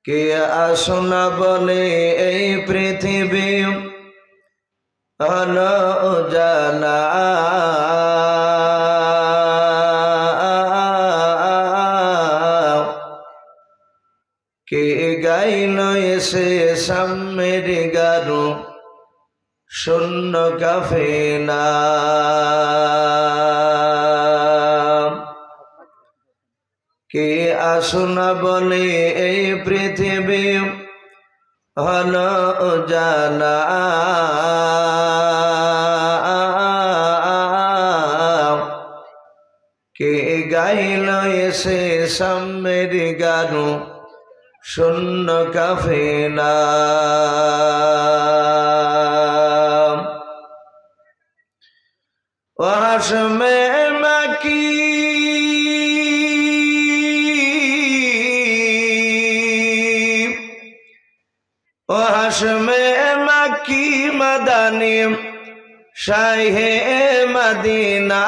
কে আসনা বলে এই পৃথিবী হলো উজালা, কে গাইল এসে সাম্যের গারু শূন্য কাফেলা। কে আসনা বলে এই পৃথিবী হলো উজালা, কে গাইল এসে সাম্যের গানু শূন্য কাফেলা। ওয়াসমে মাকি ওয়াসমে মাকি মাদানি শাহে মদিনা,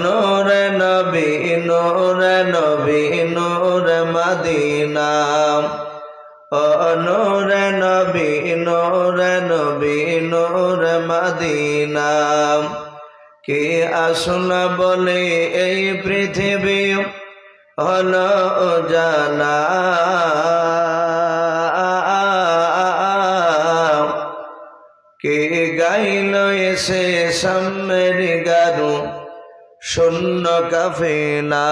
নূর নবী নূর নবী নূর মদিনা, নূর নবী নূর নবী নূর মদিনা। কে আসনা বলে এই পৃথিবী হলো উজালা, কে গাইল এসে সাম্যের গানু শূন্য কাফেলা।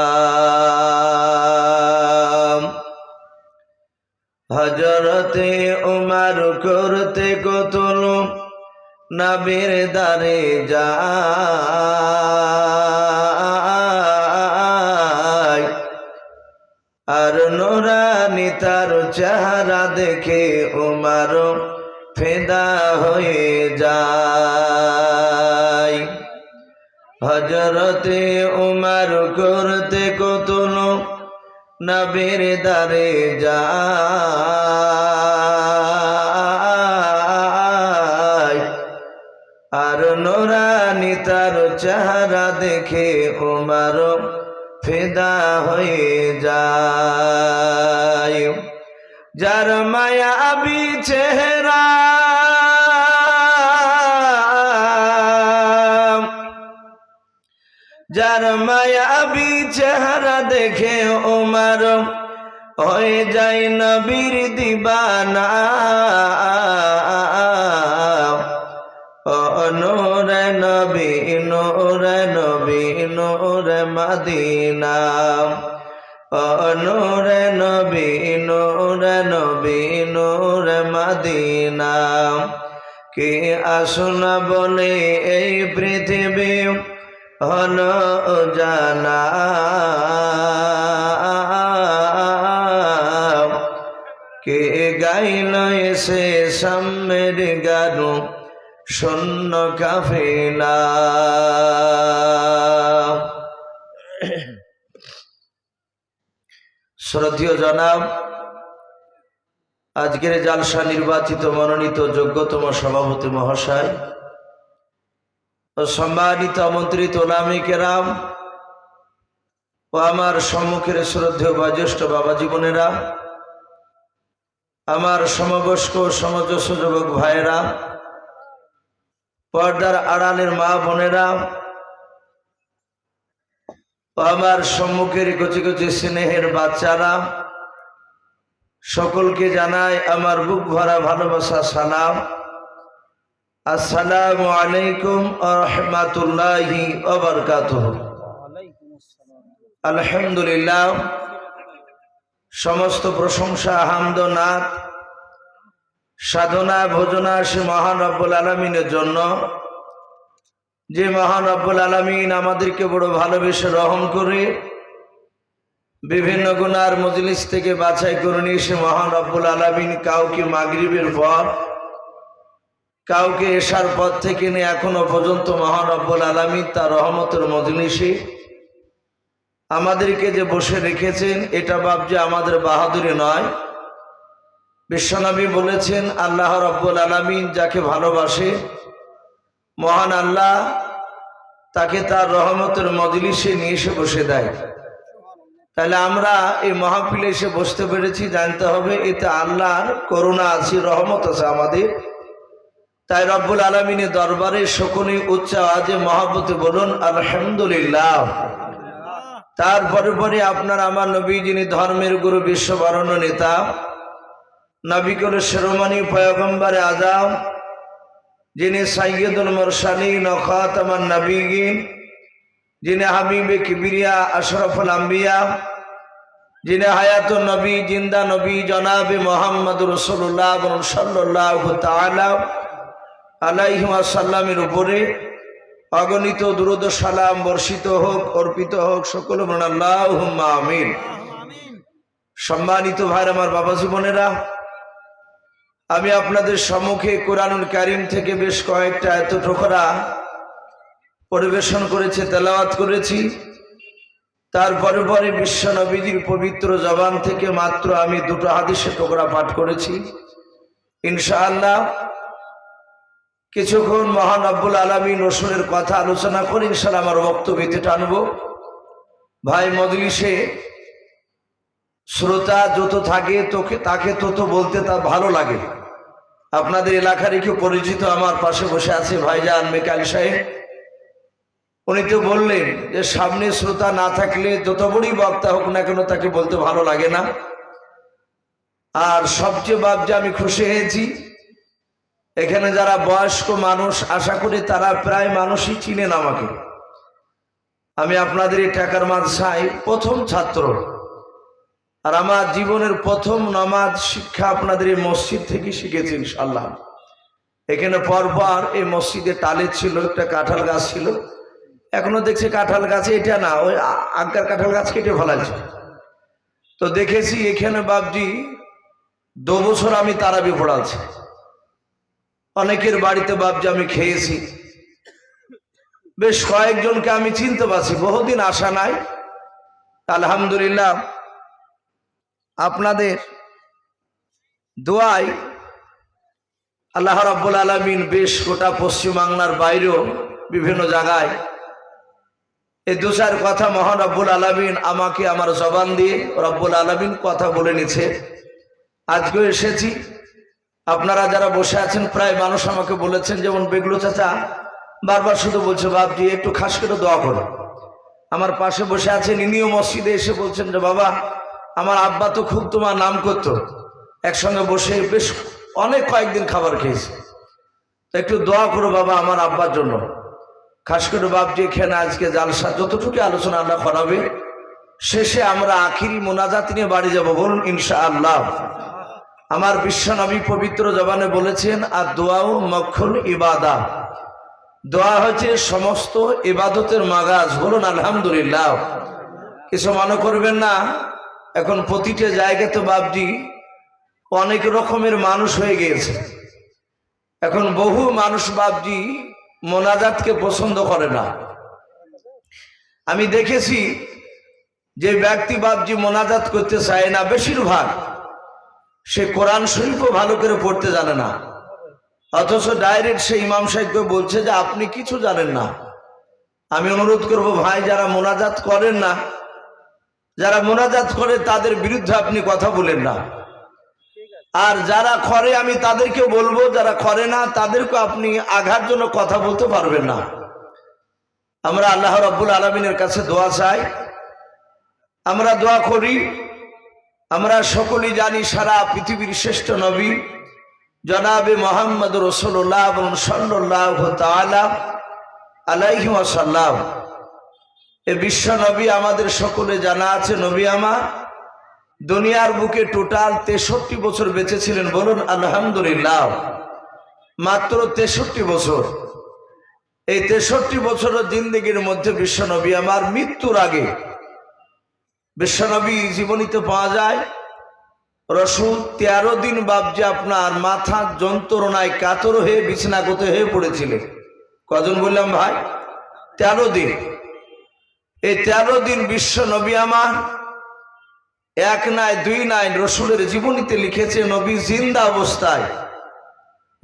হযরতে উমর করতে কতল নবীর দারে যায়, আর নুরানি তার চেহারা দেখে উমর ফিদা হয়ে যায়। হযরতে উমর করতে কতল নবীর দারে যায়, আর নুরানি তার চেহারা দেখে উমর ফিদা হয়ে যায়। যার মায়াবী চেহারা যার মায়াবী চেহারা দেখে উমর হয়ে যায় নবীর দিবানা, নূর নবী নূর নবী নূর মদিনা, নূর নবী নূর নবী নূর মদিনা। কে আসনা বলে এই পৃথিবী হলো উজালা, কে গাইল এসে সাম্যের গানু শূন্য কাফেলা। শ্রদ্ধেয় জনাব, আজকের জালসা নির্বাচিত মনোনীত যোগ্যতম সভাপতি মহাশয় ও সম্মানিত আমন্ত্রিত ওলামে কেরাম ও আমার সম্মুখের শ্রদ্ধেয় বয়োজ্যেষ্ঠ বাবা জীবনেরা, আমার সমবয়স্ক সমজস্ব যুবক ভাইয়েরা, পর্দার আড়ালের মা বোনেরা ও আমার সম্মুখের কচি কচি স্নেহের বাচ্চারা, সকলকে জানাই আমার বুক ভরা ভালোবাসা সালাম। আসসালামু আলাইকুম ওয়া রাহমাতুল্লাহি ওয়া বারাকাতুহু। আলহামদুলিল্লাহ, সমস্ত প্রশংসা হামদ নাত সাধনা ভোজনা সে মহান রব্বুল আলামিনের জন্য, যে মহান রব্বুল আলামিন আমাদেরকে বড় ভালোবেসে রহম করে বিভিন্ন গুনার মজলিস থেকে বাছাই করে নিয়ে সে মহান রব্বুল আলামিন কাউকে মাগরিবের পর, কাউকে এশার পর থেকে নিয়ে এখনো পর্যন্ত মহান রব্বুল আলামিন তার রহমতের মজলিসে আমাদেরকে যে বসে রেখেছেন, এটা বাপ যে আমাদের বাহাদুরি নয়। বিশ্বনবী বলেছেন, আল্লাহ রব্বুল আলামিন যাকে ভালোবাসে মহান আল্লাহ তাকে তার রহমতের মজলিসে নিয়ে এসে বসে দেয়। তাহলে আমরা এই মাহফিলে এসে বসতে পেরেছি, জানতে হবে এতে আল্লাহর করুণা আছে, রহমত আছে আমাদের। তাই রব্বুল আলামিনের দরবারে সকলেই উচ্চ আওয়াজে মহব্বতে বলুন আলহামদুলিল্লাহ। তারপরে পরে আপনার আমার নবী, যিনি ধর্মের গুরু, বিশ্ববরণ্য নেতা, নবী কুলের শিরোমণি, পয়গম্বরে আযম, যিনি সাইয়্যিদুল মুরসালিন ও খাতামান নবিয়্যিন, যিনি হাবিবে কিবরিয়া আশরাফুল আম্বিয়া, যিনি হায়াতুন নবী, জিন্দা নবী, জনাবে মুহাম্মদুর রাসূলুল্লাহ সাল্লাল্লাহু তাআলা আলাইহি ওয়াসাল্লামের উপরে অগণিত দুরূদ ও সালাম বর্ষিত হোক, অর্পিত হোক। সকল বলুন আল্লাহুম্মা আমিন। সম্মানিত ভাইরা, আমার বাবা জীবনেরা, আমি আপনাদের সম্মুখে কোরআনুল কারীম থেকে বেশ কয়েকটা আয়াত টুকরা পরিবেশন করেছি, তেলাওয়াত করেছি। তারপরে পরে বিশ্ব নবীজির পবিত্র জবান থেকে মাত্র আমি দুটো হাদিসের টুকরা পাঠ করেছি। ইনশাআল্লাহ কিছুক্ষণ মহান রব্বুল আলামিন রসুলের কথা আলোচনা করে ইনশাআল্লাহ আমার বক্তব্যতে টানব। ভাই, মজলিসে শ্রোতা যত থাকে তাকে তত বলতে তা ভালো লাগে। আপনাদের এলাকারই কেউ পরিচিত আমার পাশে বসে আছে ভাইজান মেকাল সাহেব, উনি তো বললেন যে সামনে শ্রোতা না থাকলে যত বড়ই বক্তা হোক না কেন তাকে বলতে ভালো লাগে না। আর সবচেয়ে বাবজে আমি খুশি হয়েছি, এখানে যারা বয়স্ক মানুষ, আশা করি তারা প্রায় মানুষই চিনেন আমাকে। আমি আপনাদের এই টাকার মাদ্রাসায় প্রথম ছাত্র, আর আমার জীবনের প্রথম নামাজ শিক্ষা আপনাদের এই মসজিদ থেকে শিখেছি ইনশাআল্লাহ। এখানে পরপর এই মসজিদে টালে ছিল একটা কাঁঠাল গাছ ছিল, এখনো দেখছি কাঁঠাল গাছে, এটা না ওই আগার কাঁঠাল গাছ কেটে ফেলাছে। তো দেখেছি এখানে বাবজি 2 বছর আমি তারাবি পড়াচ্ছি, অনেকের বাড়িতে বাবজি আমি খেয়েছি, বেশ কয়েকজনকে আমি চিনতে পারছি, বহুদিন আসা নাই। আলহামদুলিল্লাহ আপনাদের দোয়ায় আল্লাহ রাব্বুল আলামিন বেশ গোটা পশ্চিম বাংলার বাইরেও বিভিন্ন জায়গায় এই 2-4 কথা মহান রব্বুল আলামিন আমাকে আমার জবান দিয়ে রব্বুল আলামিন কথা বলে নিছে। আজকেও এসেছি, আপনারা যারা বসে আছেন প্রায় মানুষ আমাকে বলেছেন, যেমন বেগলু চাচা বারবার শুধু বলছে বাপজি একটু খাস করে দোয়া করো। আমার পাশে বসে আছেন, ইনিও মসজিদে এসে বলছেন যে বাবা আমার আব্বা তো খুব তোমার নাম করতো, একসঙ্গে বসে বেশ অনেক কয়েকদিন খাবার খেয়েছে, তো একটু দোয়া করো বাবা আমার আব্বার জন্য। খাস করে বাপজি এখানে আজকে জালসা যতটুকু আলোচনা আল্লাহ করাবে, শেষে আমরা আখিরি মোনাজাত নিয়ে বাড়ি যাব, বলুন ইনশাআল্লাহ। আমার বিশ্বনবী পবিত্র জবানে বলেছেন, আর দোয়াও মক্ষুল ইবাদা, দোয়া হচ্ছে সমস্ত ইবাদতের মাগাজ, বলুন আলহামদুলিল্লাহ। কিছু মনে করবেন না, এখন প্রতিটা জায়গাতে বাপজি অনেক রকমের মানুষ হয়ে গিয়েছে। এখন বহু মানুষ বাপজি মোনাজাতকে পছন্দ করে না। আমি দেখেছি যে ব্যক্তি বাপজি মোনাজাত করতে চায় না, বেশিরভাগ সে কোরআন শরীফও ভালো করে পড়তে জানে না, অথচ ডাইরেক্ট সে ইমাম সাহেবকে বলছে যে আপনি কিছু জানেন না। আমি অনুরোধ করব ভাই, যারা মোনাজাত করেন না, যারা মোনাজাত করে তাদের বিরুদ্ধে আপনি কথা বলেন না, আর যারা করে আমি তাদেরকেও বলবো, যারা করে না তাদেরকে আপনি আঘাত জন্য কথা বলতে পারবেন না। আমরা আল্লাহ রাব্বুল আলামিনের কাছে দোয়া চাই, আমরা দোয়া করি। আমরা সকলেই জানি সারা পৃথিবীর শ্রেষ্ঠ নবী জনাবে মুহাম্মদ রাসূলুল্লাহ সাল্লাল্লাহু তাআলা আলাইহি ওয়াসাল্লাম, এই বিশ্ব নবী আমাদের সকলে জানা আছে। নবী আমার দুনিয়ার বুকে টোটাল 63 বছর বেঁচে ছিলেন, বলুন আলহামদুলিল্লাহ। মাত্র 63 বছর। এই 63 বছরের জিন্দেগির মধ্যে বিশ্ব নবী আমার মৃত্যুর আগে, বিশ্ব নবী জীবনীতে পাওয়া যায় রসুল 13 দিন বাপজি আপনার মাথার যন্ত্রণায় কাতর হয়ে বিছানাগত হয়ে পড়েছিলেন। কজন বললাম ভাই? 13 দিন। এই 13 দিন বিশ্ব নবী আমার এক নাই দুই নাই রসুলের জীবনীতে লিখেছে, নবী জিন্দা অবস্থায়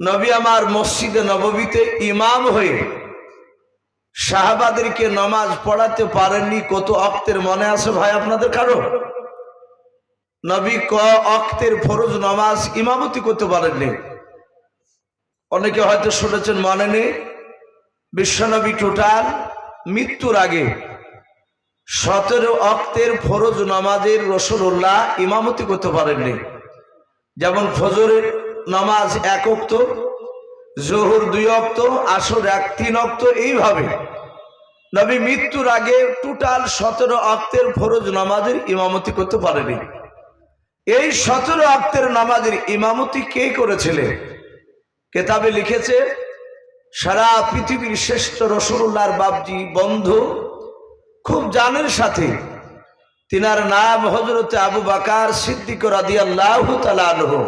নবী আমার মসজিদে নববীতে ইমাম হয়ে সাহাবাদেরকে নামাজ পড়াতে পারেননি কত ওয়াক্তের মনে আছে ভাই আপনাদের কারো? নবী ক ওয়াক্তের ফরজ নামাজ ইমামতি করতে পারেননি। অনেকে হয়তো শুনেছেন, মনে নেই। বিশ্বনবী টোটাল মৃত্যুর আগে 17 ওয়াক্তের ফরজ নামাজের রাসূলুল্লাহ ইমামতি করতে পারেননি। যেমন ফজরের নামাজ 1 ওয়াক্ত, জোহর 2 ওয়াক্ত, আসর 3 ওয়াক্ত, এইভাবে নবী মৃত্যুর আগে টোটাল 17 ওয়াক্তের ফরজ নামাজের ইমামতি করতে পারেনি। এই 17 ওয়াক্তের নামাজের ইমামতি কে করেছিলেন? কেতাবে লিখেছে সারা পৃথিবীর শ্রেষ্ঠ রাসূলুল্লাহর বাপজি বন্ধু, খুব জানের সাথে, তিনার নাম হযরতে আবু বকর সিদ্দিক রাদিয়াল্লাহু তাআলা আনহু।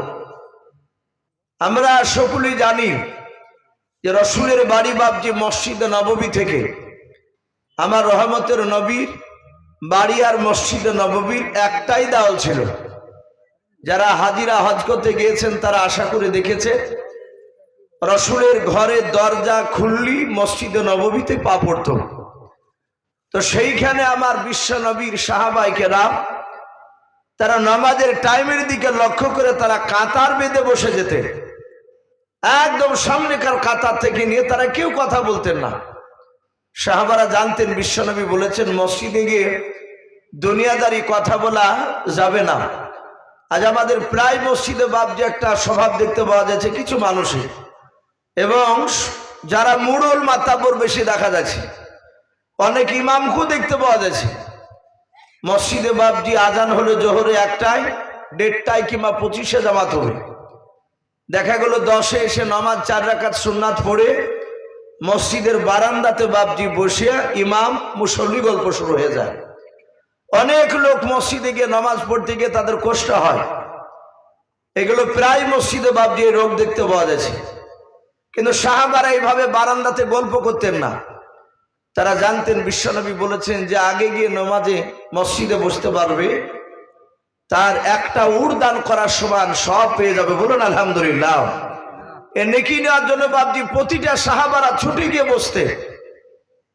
আমরা সকলেই জানি যে রাসূলের বাড়ি বাপজি মসজিদে নববী থেকে আমার রহমতের নবীর বাড়ি আর মসজিদে নববীর একটাই দেওয়াল ছিল। যারা হাজিরা হজ করতে গিয়েছেন তারা আশা করে দেখেছে রাসূলের ঘরের দরজা খুললি মসজিদে নববীতে পা পড়ত। তো সেইখানে আমার বিশ্ব নবীর সাহাবায়ে কেরাম তারা নামাজের টাইমের দিকে লক্ষ্য করে তারা কাতার বেঁধে বসে যেতেন। একদম সামনেকার কাতার থেকে নিয়ে তারা কেউ কথা বলতেন না। সাহাবারা জানতেন বিশ্বনবী বলেছেন মসজিদে গিয়ে দুনিয়াদারি কথা বলা যাবে না। আজ আমাদের প্রায় মসজিদে বাপজি একটা স্বভাব দেখতে পাওয়া যাচ্ছে কিছু মানুষের, এবং যারা মুড়ল মাতাব্বর বেশি দেখা যাচ্ছে, অনেক ইমামকেও দেখতে পাওয়া যাচ্ছে। মসজিদে বাপজি আজান হলে জোহরে 1টায়, 1:30টায় কিংবা 25-এ জামাত হবে। দেখা গেল 10-এ এসে নামাজ 4 রাকাত সুন্নাত পড়ে মসজিদের বারান্দাতে বাপজি বসে ইমাম মুসল্লি গল্প শুরু হয়ে যায়। অনেক লোক মসজিদে গিয়ে নামাজ পড়তে গিয়ে তাদের কষ্ট হয়। এগুলো প্রায় মসজিদে বাপজি এই রোগ দেখতে পাওয়া যাচ্ছে। কিন্তু সাহাবারা এইভাবে বারান্দাতে গল্প করতেন না। তারা জানতেন বিশ্বনবী বলেছেন যে আগে গিয়ে নামাজে মসজিদে বসতে পারবে তার একটা উট দান করার সমান সব পেয়ে যাবে। বলুন আলহামদুলিল্লাহ। এ নেকি নেওয়ার জন্য বাপজি প্রতিটা সাহাবারা ছুটে গিয়ে বসতে।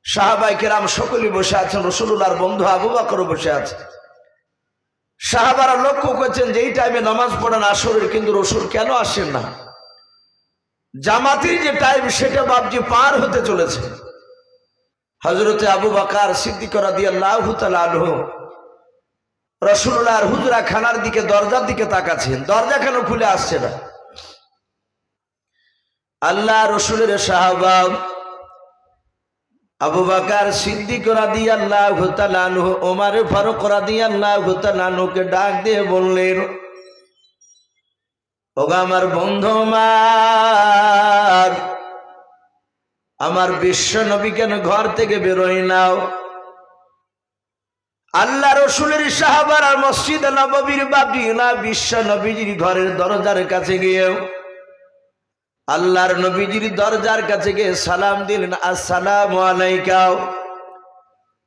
সাহাবায়ে কেরাম সকলেই বসে আছেন, রাসূলুল্লাহর বন্ধু আবু বকরও বসে আছে। সাহাবারা লক্ষ্য করছেন যে এই টাইমে নামাজ পড়ান আসরের, কিন্তু রাসূল কেন আসেন না? জামাতের যে টাইম সেটা বাপজি পার হতে চলেছে। হযরতে আবু বকর সিদ্দিক রাদিয়াল্লাহু তাআলা আনহু রাসূলুল্লাহর হুজরা খানার দিকে, দরজার দিকে তাকাচ্ছেন, দরজা কেন খুলে আসছে না? আল্লাহ রসুলের সাহাবা আবু বকর সিদ্দিক রাদিয়াল্লাহু তাআলা আনহু ওমর ফারুক রাদিয়াল্লাহু তাআলা আনহুকে ডাক দিয়ে বললেন, ওগো আমার বন্ধু আমার বিশ্ব নবী কেন ঘর থেকে বেরোয় নাও? আল্লাহ রসুলের সাহাবারা মসজিদ নববীর বাপজি না বিশ্ব নবীজির ঘরের দরজার কাছে গিয়ে আল্লাহর নবীজির দরজার কাছে গিয়ে সালাম দিলেন, আসসালামু আলাইকা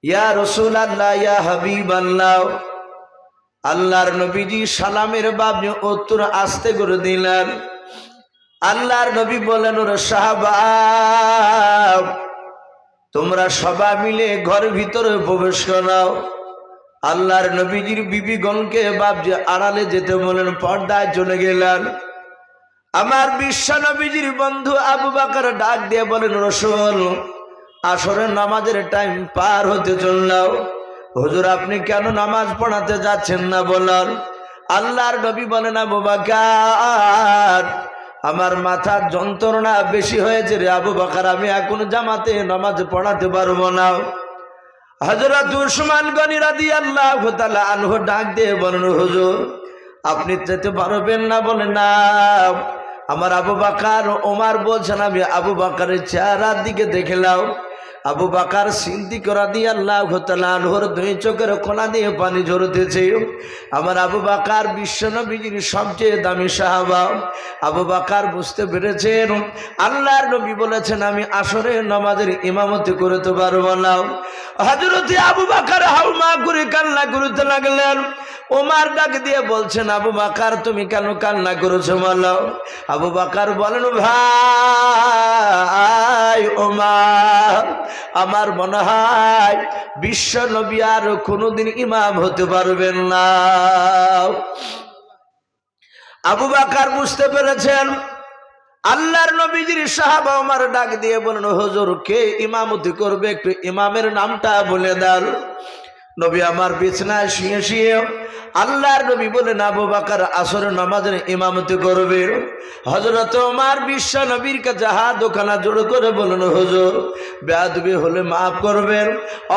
ইয়া রাসূলুল্লাহ ইয়া হাবিবাল্লাহ। আল্লাহর নবীজি সালামের বাপজি উত্তর আস্তে করে দিলেন। আল্লাহর নবী বলেন, ওরে সাহাবা তোমরা সবাই মিলে ঘরের ভিতরে প্রবেশ করো। আল্লাহর নবীজির বিবিগণকে বাপজি আড়ালে যেতে বলেন, পর্দায় চলে গেলেন। আমার বিশ্ব নবীজির বন্ধু আবু বকর ডাক দিয়ে বলেন, রাসূল আসরের নামাজের টাইম পার হতে চলল, হুজুর আপনি কেন নামাজ পড়াতে যাচ্ছেন না বলেন? আল্লাহর নবী বলেন, আবু বকর আমার মাথার যন্ত্রণা বেশি হয়েছে রে আবু বকর, আমি এখন জামাতে নামাজ পড়াতে পারবো না। হযরত উসমান গনি রাদিয়াল্লাহু তাআলা আনহু ডাক দিয়ে বলেন, হুজুর আপনি যেতে পারবেন না? বলেন না। আমার আবু বকর ওমর বলছেন, আমি আবু বকরের চেহারার দিকে দেখলাম, আবু বকর সিদ্দিক রাদিয়াল্লাহু তাআলা আনহুর 2 চোখের কোনা দিয়ে পানি ঝরতেছে। আমার আবু বকর বিশ্বনবীর সবচেয়ে দামি সাহাবা। আবু বকর বুঝতে পেরেছেন আল্লাহর নবী বলেছেন আমি আসরের নামাজের ইমামতি করতে পারবো না। হযরত আবু বকর হাউমা করে কান্না করতে লাগলেন। ওমর ডাক দিয়ে বলছেন, আবু বকর তুমি কেন কান্না করেছো বলো? আবু বকর বলেন, ভাই ওমর আমার মনে হয় বিশ্ব নবী আর কোনোদিন ইমাম হতে পারবেন না। আবু বকর বুঝতে পেরেছেন। আল্লাহর নবীজির সাহাবা ওমর ডাক দিয়ে বলেন, হুজুর কে ইমামতি করবে, একটু ইমামের নামটা বলে দেন। নবী আমার বিছানায় শুয়ে শুয়ে আল্লাহর নবী বলেন, আবু বকর আসরের নামাজের ইমামতি করবে। হযরত ওমর বিশ্ব নবীর কাছে হাত দোকানা জোড় করে বলেন, হুজুর বেয়াদবি হলে মাফ করবেন।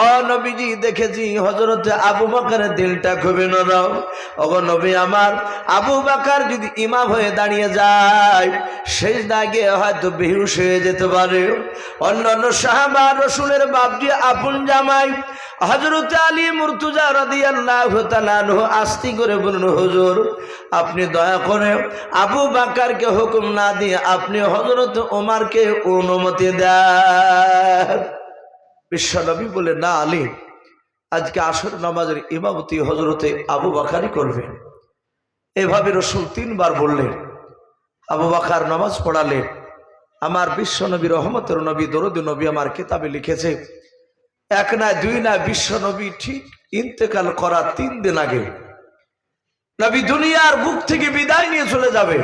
ও নবীজি, দেখেছি হযরত আবু বকরের দিলটা খুবই নরম। ওগো নবী আমার, আবু বকর যদি ইমাম হয়ে দাঁড়িয়ে যায় সেজদায় গিয়ে হয়তো বেহুশ হয়ে যেতে পারে। অন্যান্য সাহাবা রাসূলের বাপজি আপন জামাই হযরত আলী মুর্তজা রাদিয়াল্লাহু তাআলা আনহু আস্তি করে বললেন, হুজুর আপনি দয়া করে আবু বকরকে হুকুম না দিয়ে আপনি হযরত ওমরকে অনুমতি দেন। বিশ্বনবী বলে, না আলী, আজকে আসর নামাজের ইমামতি হযরতে আবু বকরই করবেন। এভাবে রাসূল 3 বার বললেন। আবু বকর নামাজ পড়ালেন। আমার বিশ্বনবী রহমতের নবী দরুদ নবী আমার কিতাবে লিখেছে, এক না দুই না, বিশ্ব নবী ঠিক ইন্তেকাল করার 3 দিন আগে নবী দুনিয়ার বুক থেকে বিদায় নিয়ে চলে যাবে।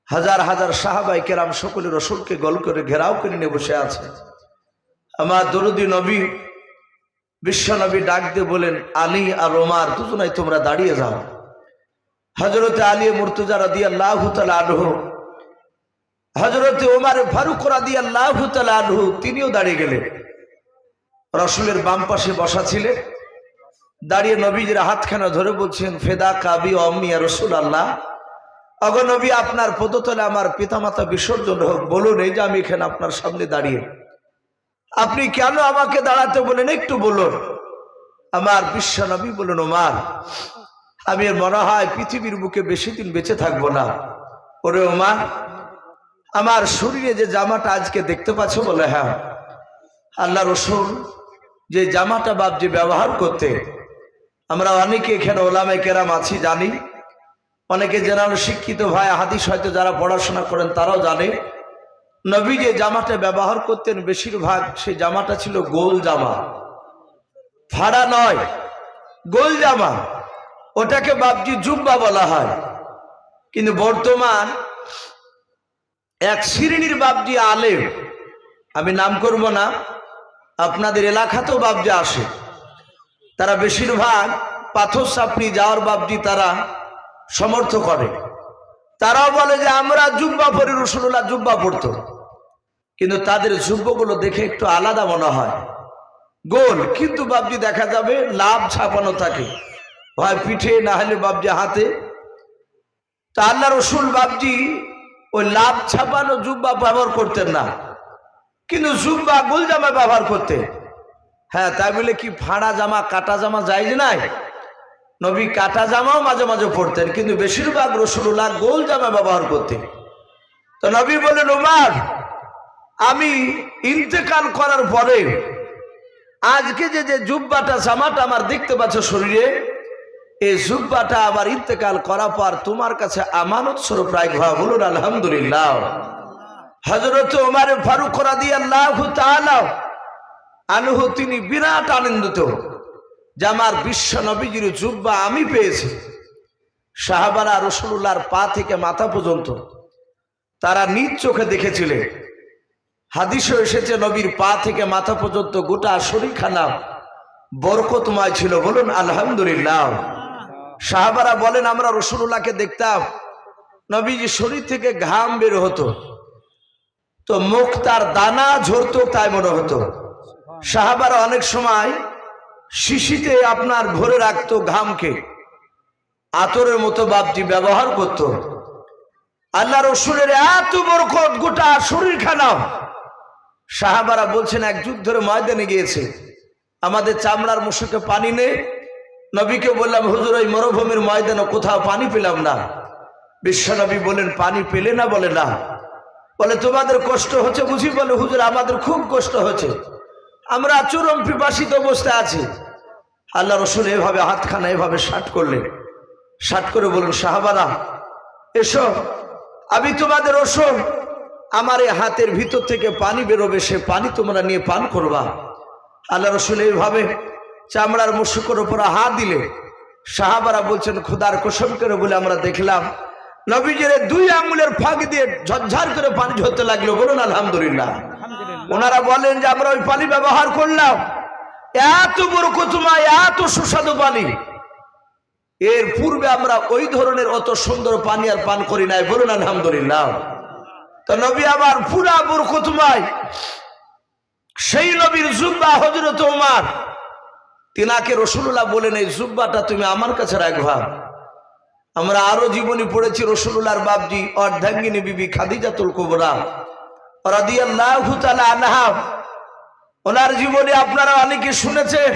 হাজার হাজার সাহাবাই কেরাম সকলে রাসূলকে গোল করে ঘেরাও করে নিয়ে বসে আছে। আমার দরুদি নবী বিশ্ব নবী ডাক দিয়ে বলেন, আলী আর ওমর দুজনাই তোমরা দাঁড়িয়ে যাও। হযরত আলী মুর্তজা রাদিয়াল্লাহু তাআলা আনহু, হযরত ওমর ফারুক রাদিয়াল্লাহু তাআলা আনহু তিনিও দাঁড়িয়ে গেলেন। রাসূলের বাম পাশে বসা ছিলেন। দাঁড়িয়ে নবীজির হাতখানা ধরে বলছেন, ফেদা কাবি অম্মি ইয়া রাসূলুল্লাহ, ওগো নবী আপনার পদতলে আমার পিতামাতা বিসর্জন হোক। বলুন, এই যে আমি এখানে আপনার সামনে দাঁড়িয়ে, আপনি কেন আমাকে দাঁড়াতে বলেন একটু বলুন। আমার বিশ্ব নবী বলেন, ওমর আমি মনে হয় পৃথিবীর বুকে বেশি দিন বেঁচে থাকবো না। ওরে ওমর, আমার শরীরে যে জামাটা আজকে দেখতে পাচ্ছ? বলে, হ্যাঁ। আল্লাহ রাসূল যে জামাটা বাপজি ব্যবহার করতে, আমরা অনেকে এখানে ওলামায়ে কেরাম আছি জানি, অনেকে জেনারেল শিক্ষিত ভাই হাদিস হয়তো যারা পড়াশোনা করেন তারাও জানে, নবী যে জামাটা ব্যবহার করতেন বেশিরভাগ সেই জামাটা ছিল গোল জামা, ফাড়া নয়, গোল জামা। ওটাকে বাপজি জুব্বা বলা হয়। কিন্তু বর্তমান এক শ্রেণীর বাপজি আলেম, আমি নাম করব না, আপনাদের এলাকাতেও বাপজি আসে, তারা বেশিরভাগ পাথর সাপড়ি যাওয়ার বাপজি তারা সমর্থ করে। তারাও বলে যে আমরা জুব্বা পরি, রাসূলুল্লাহ জুব্বা পরতো। কিন্তু তাদের জুব্বাগুলো দেখে একটু আলাদা মনে হয়, গোল, কিন্তু বাপজি দেখা যাবে লাভ ছাপানো থাকে, হয় পিঠে না হলে বাপজি হাতে। তা আল্লাহ রাসূল বাপজি ওই লাভ ছাপানো জুব্বা ব্যবহার করতেন না, কিন্তু জুব্বা গোল জামা ব্যবহার করতে। হ্যাঁ, তাই বলে কি ফাড়া জামা কাটা জামা জায়েজ নাই? নবী কাটা জামাও মাঝে মাঝে পড়তেন, কিন্তু বেশিরভাগ রাসূলুল্লাহ গোল জামা ব্যবহার করতেন। তো নবী বলেন, ওমর আমি ইন্তেকাল করার পরে আজকে যে জুব্বাটা জামাটা আমার দেখতে পাচ্ছ শরীরে, এই জুব্বাটা আবার ইন্তেকাল করার পর তোমার কাছে আমানত স্বরূপ রাখবা। বলুন আলহামদুলিল্লাহ। হযরত ওমর ফারুক রাদিয়াল্লাহু তাআলা আনহু তিনি বিরাট আনন্দিত যে আমার বিশ্ব নবীজির জুব্বা আমি পেয়েছি। সাহাবারা রাসূলুল্লাহর পা থেকে মাথা পর্যন্ত তারা নিজ চোখে দেখেছিলেন। হাদিসে এসেছে নবীর পা থেকে মাথা পর্যন্ত গোটা শরীরখানা বরকতময় ছিল। বলুন আলহামদুলিল্লাহ। সাহাবারা বলেন, আমরা রাসূলুল্লাহকে দেখতাম নবীজি শরীর থেকে ঘাম বের হতো তো মুখ তার দানা ঝরতো, তাই মনে হতো। সাহাবারা অনেক সময় শিশিতে আপনার ভরে রাখতো ঘামকে, আতরের মতো বাপজি ব্যবহার করত। আল্লাহ রাসূলের এত বরকত গোটা শরীরখানা। সাহাবারা বলছেন এক যুগ ধরে ময়দানে গিয়েছে, আমাদের চামড়ার মুশুকে পানি নেই। নবীকে বললাম, হুজুর ওই মরুভূমির ময়দানে কোথাও পানি পেলাম না। বিশ্বনবী বলেন, পানি পেলে না? বলে না। বলে তোমাদের কষ্ট হচ্ছে বুঝি? বলে হুজুর আমাদের খুব কষ্ট হচ্ছে, আমরা চরম পিপাসিত অবস্থায় আছি। আল্লাহ রাসূল এভাবে হাতখানা এভাবে শাট করলেন, শাট করে বলুন, সাহাবারা এসো, আমি তোমাদের ওসব আমার এই হাতের ভিতর থেকে পানি বেরোবে, সে পানি তোমরা নিয়ে পান করবা। আল্লাহ রসুল এইভাবে চামড়ার মুশুকের উপর হাত দিলে সাহাবারা বলছেন খোদার কসম করে বলে আমরা দেখলাম নবীজির 2 আঙ্গুলের ফাঁক দিয়ে ঝরঝর করে পানি ঝরতে লাগলো। বলুন আলহামদুলিল্লাহ। ওনারা বলেন যে আমরা ওই পানি ব্যবহার করলাম, এত বরকতময়, এত সুস্বাদু পানি, এর পূর্বে আমরা ওই ধরনের অত সুন্দর পানি আর পান করি নাই। বলুন আলহামদুলিল্লাহ। তো নবী আমার পুরা বরকতময় সেই নবীর জুব্বা হযরত ওমর, তিনাকে রাসূলুল্লাহ বলেন এই জুব্বাটা তুমি আমার কাছে রাখবা। আমরা আরো জীবনী পড়েছি রাসূলুল্লাহর বাপজি অর্ধাঙ্গিনী বিবি খাদিজাতুল কুবরা রাদিয়াল্লাহু তাআলা আনহা, ওনার জীবনী আপনারা অনেকে শুনেছেন,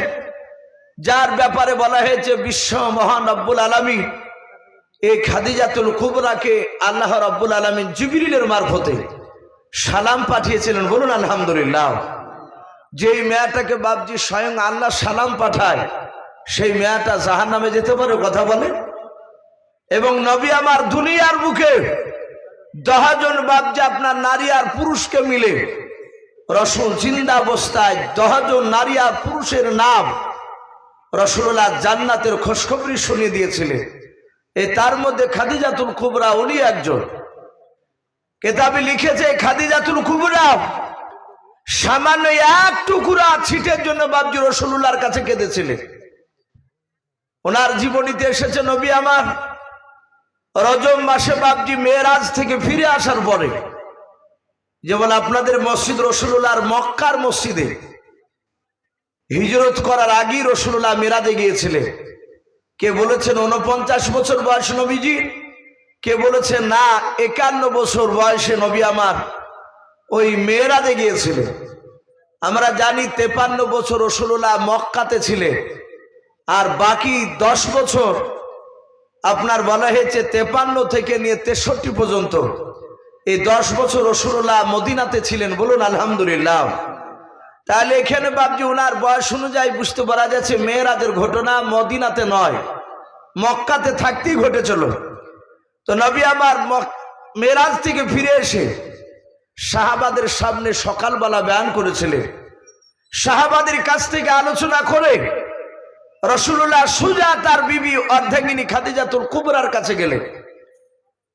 যার ব্যাপারে বলা হয়েছে বিশ্ব মহান রব্বুল আলামিন এই খাদিজাতুল কুবরাকে আল্লাহ রব্বুল আলামিন জিবরিলের মারফতে সালাম পাঠিয়েছিলেন। বলুন আলহামদুলিল্লাহ। যেই মেয়েটাকে বাপজি স্বয়ং আল্লাহ সালাম পাঠায়, সেই মেয়েটা জাহান্নামে যেতে পারে? কথা বলে। এবং নবী আমার দুনিয়ার বুকে 10 জন বাপজি আপনার নারী আর পুরুষকে মিলে রাসূল জিন্দা অবস্থায় 10 জন নারী আর পুরুষের নাম রাসূলুল্লাহ জান্নাতের খুশখবরি শুনিয়ে দিয়েছিলেন। তার মধ্যে খাদিজাতুল কুবরা উনি একজন। কিতাবে লিখেছে খাদিজাতুল কুবরা সামান্য এক টুকরা ছিটের জন্য বাপজি রাসূলুল্লাহর কাছে কেঁদেছিলেন। ওনার জীবনীতে এসেছে নবী আমার রজব মাসে বাপজি মেরাজ থেকে ফিরে আসার পরে, যেমন আপনাদের মসজিদ রাসূলুল্লাহর মক্কার মসজিদে হিজরত করার আগেই রাসূলুল্লাহ মেরাজে গিয়েছিলেন। কে বলেছেন 49 বছর বয়স নবীজি, কে বলেছেন না 51 বছর বয়সে নবী আমার ওই মেরাজে গিয়েছিলেন। আমরা জানি 53 বছর রাসূলুল্লাহ মক্কাতে ছিলেন, আর বাকি 10 বছর আপনার বলা হয়েছে 53 থেকে নিয়ে 63 পর্যন্ত এই 10 বছর রাসূলুল্লাহ মদিনাতে ছিলেন। বলুন আলহামদুলিল্লাহ। তাহলে এখানে বাপজি ওনার বয়স অনুযায়ী বুঝতে পারা যাচ্ছে মেরাজের ঘটনা মদিনাতে নয়, মক্কাতে থাকতেই ঘটেছিল। তো নবী আমার মেরাজ থেকে ফিরে এসে সাহাবাদের সামনে সকালবেলা বয়ান করেছিলেন। সাহাবাদের কাছ থেকে আলোচনা করে রাসূলুল্লাহ সুজা তার বিবি অর্ধাঙ্গিনী খাদিজাতুল কুবরার কাছে গেলেন।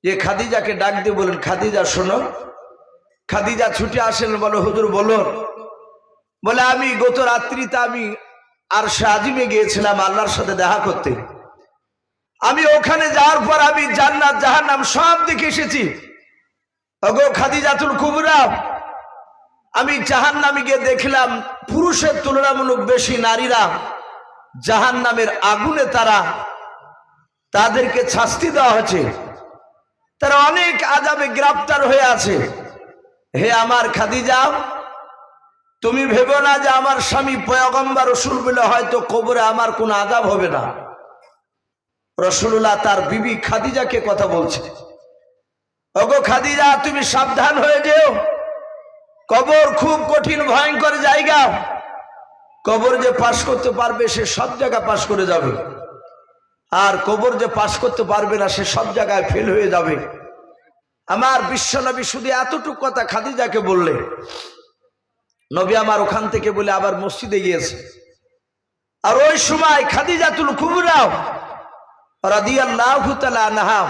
যে খাদিজাকে ডাক দিয়ে বলেন, খাদিজা শোনো। খাদিজা ছুটে আসেন, বলো হুজুর বলুন। বলে আমি গত রাত্রিতে আমি আরশে আজিমে গিয়েছিলাম আল্লাহর সাথে দেখা করতে। আমি ওখানে যাওয়ার পর আমি জান্নাত জাহান্নাম সব দেখে এসেছি। ওগো খাদিজাতুল কুবরা, আমি জাহান্নামে গিয়ে দেখলাম পুরুষের তুলনামূলক বেশি নারীরা জাহান্নামের আগুনে তাদেরকে শাস্তি দেওয়া হয়েছে, তারা অনেক আযাবে গ্রেফতার হয়ে আছে। হে আমার খাদিজা, তুমি ভেবো না যে আমার স্বামী পয়গম্বর রাসূল বলে হয়তো কবরে আমার কোনো আযাব হবে না। রাসূলুল্লাহ তার বিবি খাদিজাকে কথা বলছে, ওগো খাদিজা তুমি সাবধান হয়ে যেও, কবর খুব কঠিন ভয়ঙ্কর জায়গা। কবর যে পাশ করতে পারবে সে সব জায়গা পাশ করে যাবে, আর কবর যে পাশ করতে পারবে না সে সব জায়গায় ফেল হয়ে যাবে। আমার বিশ্বনবী শুধু এতটুকু কথা খাদিজাকে বললে, নবী আমার ওখান থেকে বলে আবার মসজিদে গিয়েছে। আর ওই সময় খাদিজাতুল কুবরা রাদিয়াল্লাহু তাআলা আনহা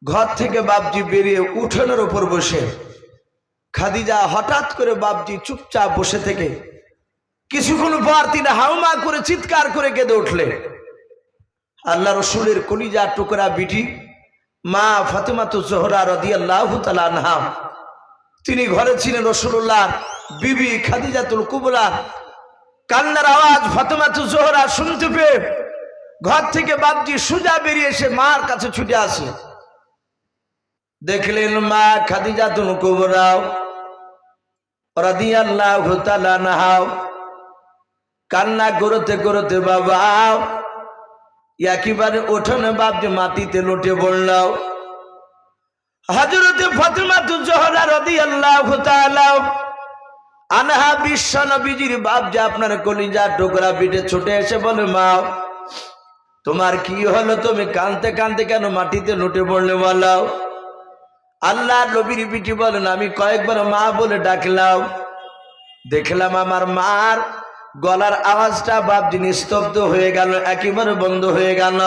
ঘর থেকে বাপজি বেরিয়ে উঠোনের উপর বসে, খাদিজা হঠাৎ করে বাপজি চুপচাপ বসে থেকে কিছুক্ষণ পর তিনি হাউমা করে চিৎকার করে কেঁদে উঠলেন। আল্লাহ রসুলের কলিজার টুকরা বিটি মা ফাতেমাতুজ জোহরা রাদিয়াল্লাহু তাআলা আনহা, তিনি ঘরে ছিলেন। রাসূলুল্লাহর বিবি খাদিজাতুল কুবরা কান্নার আওয়াজ ফাতেমাতুজ জোহরা শুনতে পেয়ে ঘর থেকে বাপজি সুজা বেরিয়ে এসে মার কাছে ছুটে আসে। দেখলেন মা খাদিজাতুল কুবরা রাদিয়াল্লাহু তাআলা আনহা কান্না করতে করতে বাবা একেবারে ওঠনে বাপজি মাটিতে লুটে পড়ল। হযরতে ফাতেমাতুজ জোহরা রাদিয়াল্লাহু তাআলা আনহা বিশ্ব নবীজির বাপজি আপনার কলিজার টুকরা পিঠে ছুটে এসে বলে, মা তোমার কি হলো? তুমি কাঁদতে কাঁদতে কেন মাটিতে লুটে পড়লে বলো? আল্লাহর নবীর বিটি বলেন আমি কয়েকবার মা বলে ডাকলাম, দেখলাম আমার মার গলার আওয়াজটা বাপজি নিস্তব্ধ হয়ে গেল, একেবারে বন্ধ হয়ে গেল,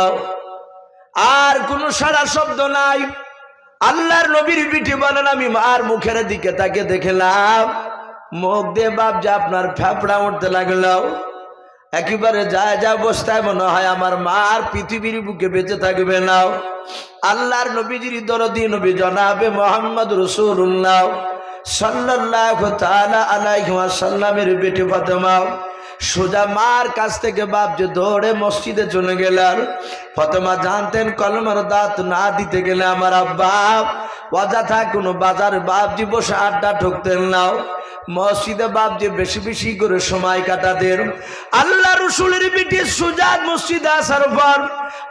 আর কোনো সারা শব্দ নাই। আল্লাহর নবীর বিটি বলেন আমি মার মুখের দিকে তাকে দেখলাম, মুখ দিয়ে বাপজি আপনার ফেফড়া উঠতে লাগলো, একেবারে যায় যা অবস্থায় মনে হয় আমার মার পৃথিবীর বুকে বেঁচে থাকবে না। আল্লাহর নবীজির দরদি নবী জনাবে মোহাম্মদ রাসূলুল্লাহ সাল্লাল্লাহু তাআলা আলাইহি ওয়াসাল্লামের বেটি ফাতেমা সোজা মার কাছ থেকে বাপজি দৌড়ে মসজিদে চলে গেলেন। ফাতেমা জানতেন কলমার দাঁত না দিতে গেলে আমার আব্বা অযথা কোনো বাজার বাপজি বসে আড্ডা ঠুকতেন না, মসজিদে বাপজি বেশি বেশি করে সময় কাটাতেন। আল্লাহ রসুলের বিটি সোজা মসজিদে আসার পর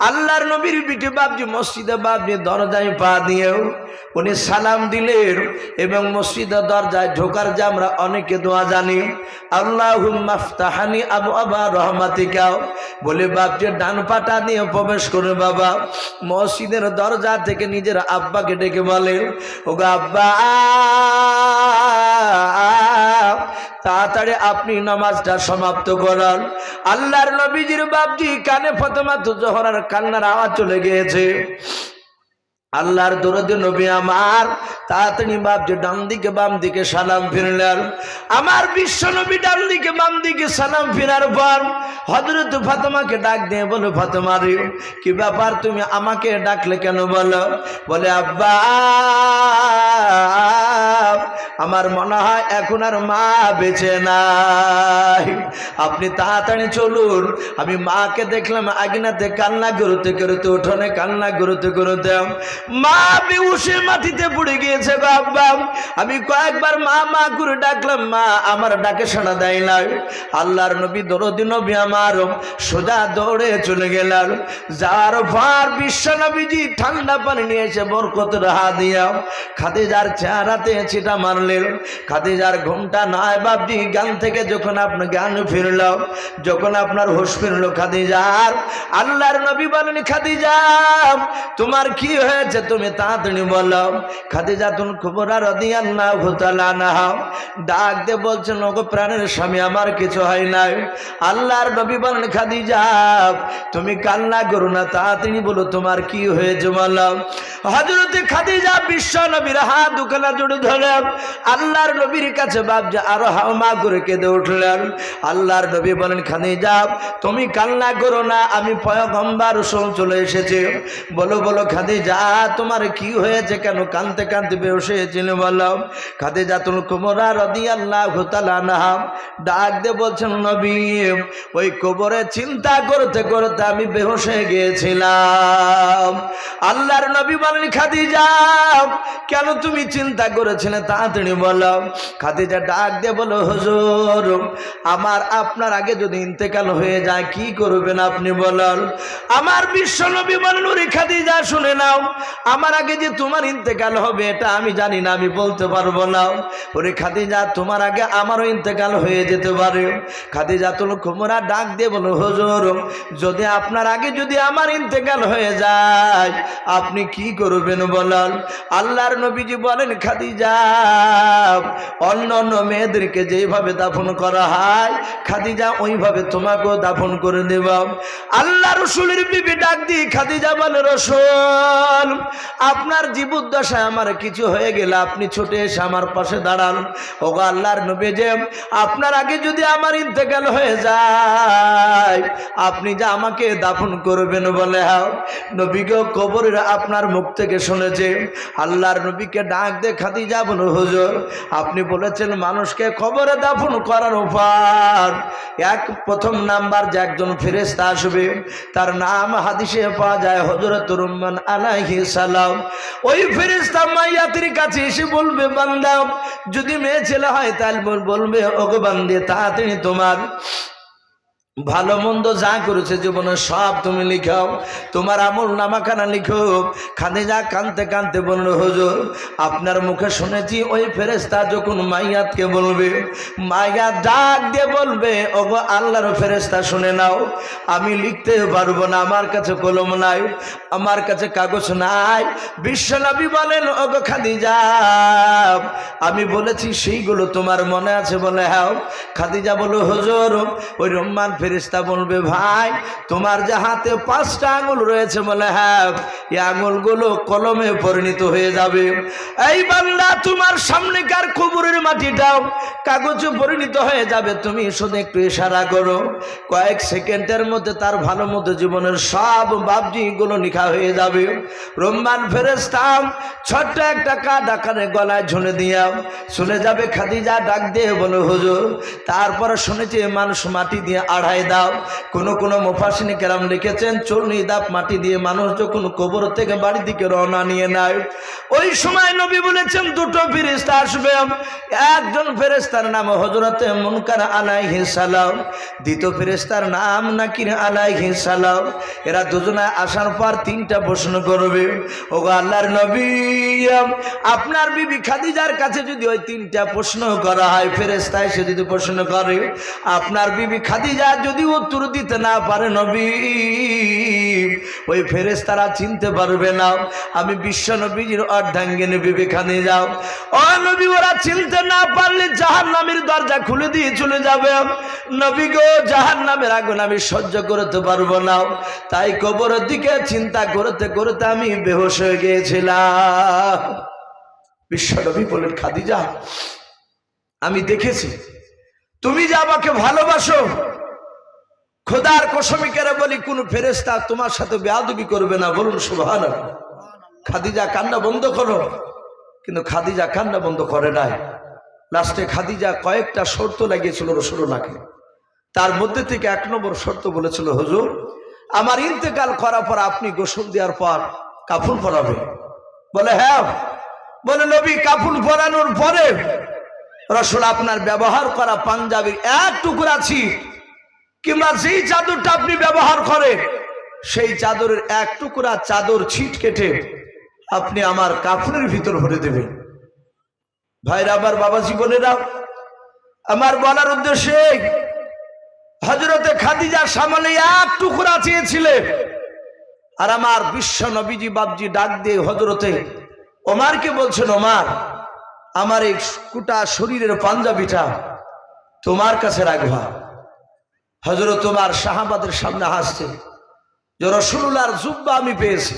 আল্লাহর নবীর বিটি বাপজি মসজিদে বাপজি দরজায় পা দিয়েও উনি সালাম দিলেন এবং মসজিদের দরজায় ঢোকার যে আমরা অনেকে দোয়া জানি আল্লাহুম্মা আফতাহনি আবওয়াবা রহমাতিকা বলে বাপজি ডান পাটা নিয়ে প্রবেশ করে বাবা মসজিদের দরজা থেকে নিজের আব্বাকে ডেকে বলেন ওগো আব্বা তাড়াতাড়ি আপনি নামাজটা সমাপ্ত করান। আল্লাহর নবীজির বাপজি কানে ফাতেমা জোহরার কান্নার আওয়াজ চলে গিয়েছে। আল্লাহর দরদে নবী আমার তাড়াতাড়ি বাপজি ডান দিকে বাম দিকে সালাম ফিরলেন। আমার বিশ্ব নবী ডান দিকে বাম দিকে সালাম ফিরার পর হযরত ফাতেমাকে ডাক দিয়ে বলে ফাতেমা রে কি ব্যাপার তুমি আমাকে ডাকলে কেন বলো? বলে আব্বা আমার মনে হয় এখন আর মা বেঁচে নাই, আপনি তাড়াতাড়ি চলুন। আমি মাকে দেখলাম আগিনাতে কান্না করতে করতে উঠোনে কান্না করতে করতে মা বেহুশে মাটিতে পড়ে গিয়েছে গো আব্বা। আমি কয়েকবার মা মা করে ডাকলাম, মা আমার ডাকে সাড়া দেয় না। আল্লাহর নবী দরদি নবী আমার সোজা দৌড়ে চলে গেলেন। যার পর বিশ্ব নবীজি ঠান্ডা পানি নিয়ে এসে বরকতের হাত দিয়া খাদিজার চেহারাতে ছিটা মারলেন। খাদিজার ঘুমটা নয় বাপজি জ্ঞান থেকে যখন আপনার জ্ঞান ফিরল, যখন আপনার হুঁশ ফিরল খাদিজার, আল্লাহর নবী বলেন খাদিজা তোমার কি হয়েছে তুমি তাড়াতাড়ি বলো। খাদিজা তুন কুবরা রাদিয়াল্লাহু তাআলা আনহা ডাক দিয়ে বলছেন ওগো প্রাণের স্বামী আমার কিছু হয় নাই। আল্লাহর নবী বলেন খাদিজা তুমি কান্না করো না, তাড়াতাড়ি বলো তোমার কি হয়েছে বলো। হযরত খাদিজা বিশ্ব নবীর হাত দুখানা জোড়ে ধরে আল্লাহর নবীর কাছে বাপজি আরো হাওমা করে কেঁদে উঠলেন। আল্লাহর নবী বলেন খাদিজা তুমি কান্না করো না, আমি পয়গম্বর রাসূল চলে এসেছি। বলো বলো খাদিজা তোমার কি হয়েছে, কেন কাঁদতে কাঁদতে বেহুশ হয়েছিল বলো। খাদিজাতুল কুবরা রাদিয়াল্লাহু তাআলা আনহা ডাক দিয়ে বলছেন নবী ওই কবরে চিন্তা করতে করতে আমি বেহুশ হয়ে গিয়েছিলাম। আল্লাহর নবী বলেন খাদিজা কেন তুমি চিন্তা করেছিলে তাড়াতাড়ি বলো। খাদিজা ডাক দিয়ে বলো হুজুর আমার আপনার আগে যদি ইন্তেকাল হয়ে যায় কি করবেন আপনি বলেন। আমার বিশ্ব নবী বলেন ওরে খাদিজা শুনে নাও, আমার আগে যে তোমার ইন্তেকাল হবে এটা আমি জানি না, আমি বলতে পারবো না। ওরে খাদিজা তোমার আগে আমারও ইন্তেকাল হয়ে যেতে পারে। খাদিজাতুল কুবরা ডাক দিয়ে বলো হুজুর যদি আপনার আগে যদি আমার ইন্তেকাল হয়ে যায় আপনি কি করবেন বলেন। আল্লাহর নবীজি বলেন খাদিজা অন্য অন্য মেয়েদেরকে যেভাবে দাফন করা হয় খাদিজা ওইভাবে তোমাকেও দাফন করে দেব। আল্লাহ রসুলের বিবি ডাক দিয়ে খাদিজা বলে রসুল আপনার জীবদ্দশায় আমার কিছু হয়ে গেলে আপনি ছুটে এসে আমার পাশে দাঁড়ান। ওগো আল্লাহর নবী যে আপনার আগে যদি আমার ইন্তেকাল হয়ে যায় আপনি যে আমাকে দাফন করবেন বলে হ্যাঁ নবীকে কবরের আপনার মুখ থেকে শুনেছে। আল্লাহর নবীকে ডাক দিয়ে খাদিজা বলো হুজুর আপনি বলেছেন মানুষকে কবরে দাফন করার উপায় এক প্রথম নাম্বার যে একজন ফেরেশতা আসবে তার নাম হাদিসে পাওয়া যায় হযরত রুম্মান আলাইহিস সালাম। ওই ফেরেশতা মাইয়াতের কাছে এসে বলবে বান্দা যদি মেয়ে ছেলে হয় তাহলে বলবে ওগো বান্দে তাড়াতাড়ি তোমার ভালো মন্দ যা করেছে জীবনে সব তুমি লিখাও, তোমার আমল নামাখানা লিখো। খাদিজা কাঁদতে কাঁদতে বলল, হুজুর আপনার মুখে শুনেছি ওই ফেরেশতা যখন মাইয়াতকে বলবে, মাইয়াত ডাক দিয়ে বলবে, ওগো আল্লাহর ফেরেশতা শুনে নাও, আমি লিখতে পারবো না, আমার কাছে কলম নাই, আমার কাছে কাগজ নাই। বিশ্বনবী বলেন, ওগো খাদিজা আমি বলেছি সেইগুলো তোমার মনে আছে? বলে হ্যাঁ। খাদিজা বলল, হুজুর ওই রহমান ফেরেশতা বলবে, ভাই তোমার যে হাতে 5টা আঙুল রয়েছে, বলে হ্যাঁ, এই আঙুলগুলো কলমে পরিণত হয়ে যাবে। এই বান্দা তোমার সামনেকার কবরের মাটিটাও কাগজে পরিণত হয়ে যাবে, তুমি শুধু একটু ইশারা করো, কয়েক সেকেন্ডের মধ্যে তার ভালো মতো জীবনের সব বাবজিগুলো লিখা হয়ে যাবে। রহমান ফেরেশতা ছোট্ট একটা কাঠ আকারে গলায় ঝুলে দিয়া চলে যাবে। খাদিজা ডাক দিয়ে বলে, হুজুর তারপরে শুনেছি মানুষ মাটি দিয়ে আড়াই দাও, কোন মুফাসসিরিন কেরাম লিখেছেন 40 ধাপ মাটি দিয়ে মানুষ যখন কবর থেকে বাড়ির দিকে রওনা নিয়ে নেয়, ওই সময় নবী বলেছেন 2টো ফেরেশতা আসবে। একজন ফেরেশতার নাম হযরতে মুনকার আলাইহিস সালাম, দ্বিতীয় ফেরেশতার নাম নাকির আলাইহিস সালাম। এরা দুজনে আসার পর 3টা প্রশ্ন করবে, ওগো আল্লাহর নবী আপনার বিবি খাদিজার কাছে যদি ওই 3টা প্রশ্ন করা হয়, ফেরেশতা এসে যদি প্রশ্ন করে, আপনার বিবি খাদিজা যদি উত্তর দিতে না পারে, নবী ওই ফেরেশতারা চিনতে পারবে না আমি বিশ্ব নবীর অর্ধাঙ্গিনী বিবি খাদিজা। ও নবী ওরা চিনতে না পারলে জাহান্নামের দরজা খুলে দিয়ে চলে যাবে। নবী গো জাহান্নামের আগুন আমি সহ্য করতে পারবো না, তাই কবরের দিকে চিন্তা করতে করতে আমি বেহুশ হয়ে গিয়েছিলাম। বিশ্বনবী বলেন, খাদিজা আমি দেখেছি তুমি যে আমাকে ভালোবাসো, খোদার কসমি করে বলি কোন ফেরেশতা তোমার সাথে বেয়াদবি করবে না, বলুন সুবহানাল্লাহ। খাদিজা কান্না বন্ধ করো, কিন্তু খাদিজা কান্না বন্ধ করে নাই। লাস্টে খাদিজা কয়েকটা শর্ত লাগিয়েছিল রাসূলুল্লাহকে, তার মধ্যে থেকে 1 নম্বর শর্ত বলেছিল, হুজুর আমার ইন্তেকাল করার পর আপনি গোসল দেওয়ার পর কাফন পরাবে। বলে হ্যাঁ। বলে নবী কাফন পরানোর পরে রাসূল আপনার ব্যবহার করা পাঞ্জাবির 1 টুকরা ছিট কিংবা যেই চাদরটা আপনি ব্যবহার করেন সেই চাদরের 1 টুকরা চাদর ছিট কেটে আপনি আমার কাফনের ভিতর ভরে দেবেন। ভাইরা আমার, বাবাজি বোনেরা আমার বলার উদ্দেশ্যে, হযরতে খাদিজার সামনে 1 টুকরা চেয়েছিলেন, আর আমার বিশ্ব নবীজি বাবজি ডাক দিয়ে হযরতে ওমরকে বলছেন, ওমর আমার এই গোটা শরীরের পাঞ্জাবিটা তোমার কাছে রাখবা। হযরত ওমর সাহাবাদের সামনে হাসছে যে রাসূলুল্লাহর জুব্বা আমি পেয়েছি।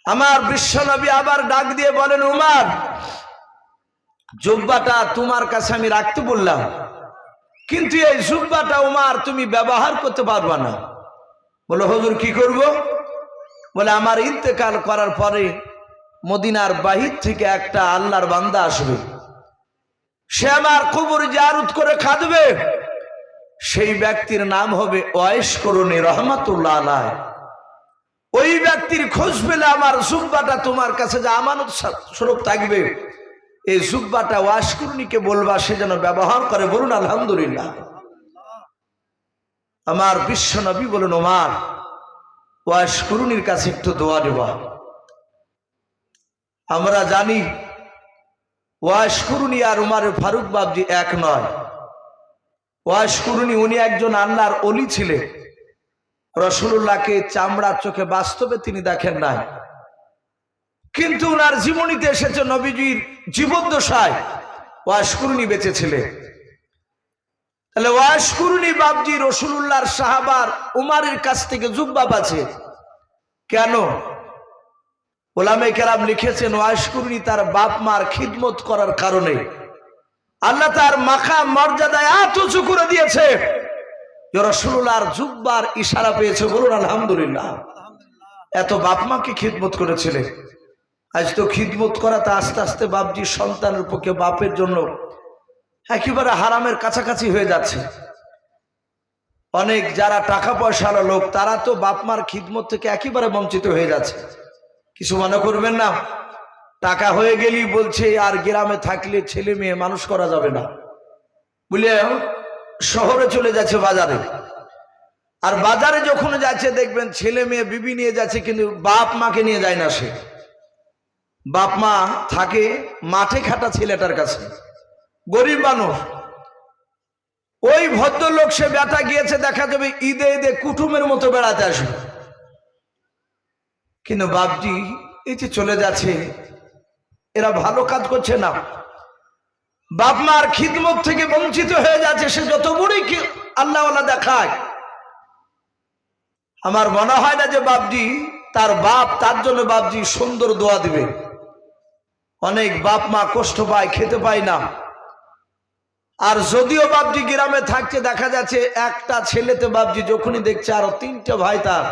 আমার বিশ্ব নবী আবার ডাক দিয়ে বলেন, ওমর জুব্বাটা তোমার কাছে আমি রাখতে বললাম, কিন্তু এই জুব্বাটা ওমর তুমি ব্যবহার করতে পারবা না। বলে হুজুর কি করব? বলে আমার ইন্তেকাল করার পরে মদিনার বাহির থেকে একটা আল্লাহর বান্দা আসবে, সে আমার কবর জিয়ারত করে কাঁদবে, সেই ব্যক্তির নাম হবে ওয়াইস করুনি রহমাতুল্লাহ আলাইহি। ওই ব্যক্তির খোঁজ পেলে আমার জুব্বাটা তোমার কাছে যে আমানত স্বরূপ থাকবে, এই জুব্বাটা ওয়াইস করুনিকে বলবা সে যেন ব্যবহার করে। বলুন আলহামদুলিল্লাহ। আমার বিশ্ব নবী বলেন, ওমর ওয়াইস করুনির কাছে একটু দোয়া দেবা। আমরা জানি ওয়াইস করুনি আর উমর ফারুক বাবজি এক নয়। ওয়াইস করুনি উনি একজন আল্লাহর ওলি ছিলেন, রাসূলুল্লাহকে চামড়ার চোখে বাস্তবে তিনি দেখেন নাই, কিন্তু ওনার জীবনীতে এসেছে নবীজির জীবদ্দশায় ওয়াইস করুনি বেঁচে ছিলেন। তাহলে ওয়াইস করুনি বাবজি রাসূলুল্লাহর সাহাবার উমরের কাছ থেকে জুব্বা পাচ্ছে কেন? উলামায়ে কেরাম লিখেছেন ওয়াইস করুনি তার বাপ মার খিদমত করার কারণে আল্লাহ তার মাকাম মর্যাদা এত উঁচু করে দিয়েছে যে রাসূলুল্লাহর জুব্বার ইশারা পেয়েছে। বলুন আলহামদুলিল্লাহ। এত বাপ মাকে খিদমত করেছিলেন, আজ তো খিদমত করাতে আস্তে আস্তে বাপজি সন্তানের পক্ষে বাপের জন্য একেবারে হারামের কাছাকাছি হয়ে যাচ্ছে। অনেক যারা টাকা পয়সাওয়ালা লোক তারা তো বাপ মার খিদমত থেকে একেবারে বঞ্চিত হয়ে যাচ্ছে। কিছু মনে করবেন না, টাকা হয়ে গেলেই বলছে আর গ্রামে থাকলে ছেলে মেয়ে মানুষ করা যাবে না, বুঝলে শহরে চলে যাচ্ছে বাজারে, আর বাজারে যখন যাচ্ছে দেখবেন ছেলে মেয়ে বিবি নিয়ে যাচ্ছে, কিন্তু বাপ মাকে নিয়ে যায় না। সে বাপ মা থাকে মাঠে খাটা ছেলেটার কাছে, গরিব মানুষ। ওই ভদ্রলোক সে বেটা গিয়েছে, দেখা যাবে ঈদে ঈদে কুটুমের মতো বেড়াতে আসবে, কিন্তু বাপজি এই যে চলে যাচ্ছে, এরা ভালো কাজ করছে না, বাপ মার খিদমত থেকে বঞ্চিত হয়ে যাচ্ছে। সে যত বড়ই আল্লাহওয়ালা দেখায়, আমার মনে হয় না যে বাপজি তার বাপ তার জন্য বাপজি সুন্দর দোয়া দিবে। অনেক বাপ মা কষ্ট পায়, খেতে পায় না। আর যদিও বাপজি গ্রামে থাকছে, দেখা যাচ্ছে একটা ছেলেতে বাপজি যখনই দেখছে আরো 3টে ভাই তার,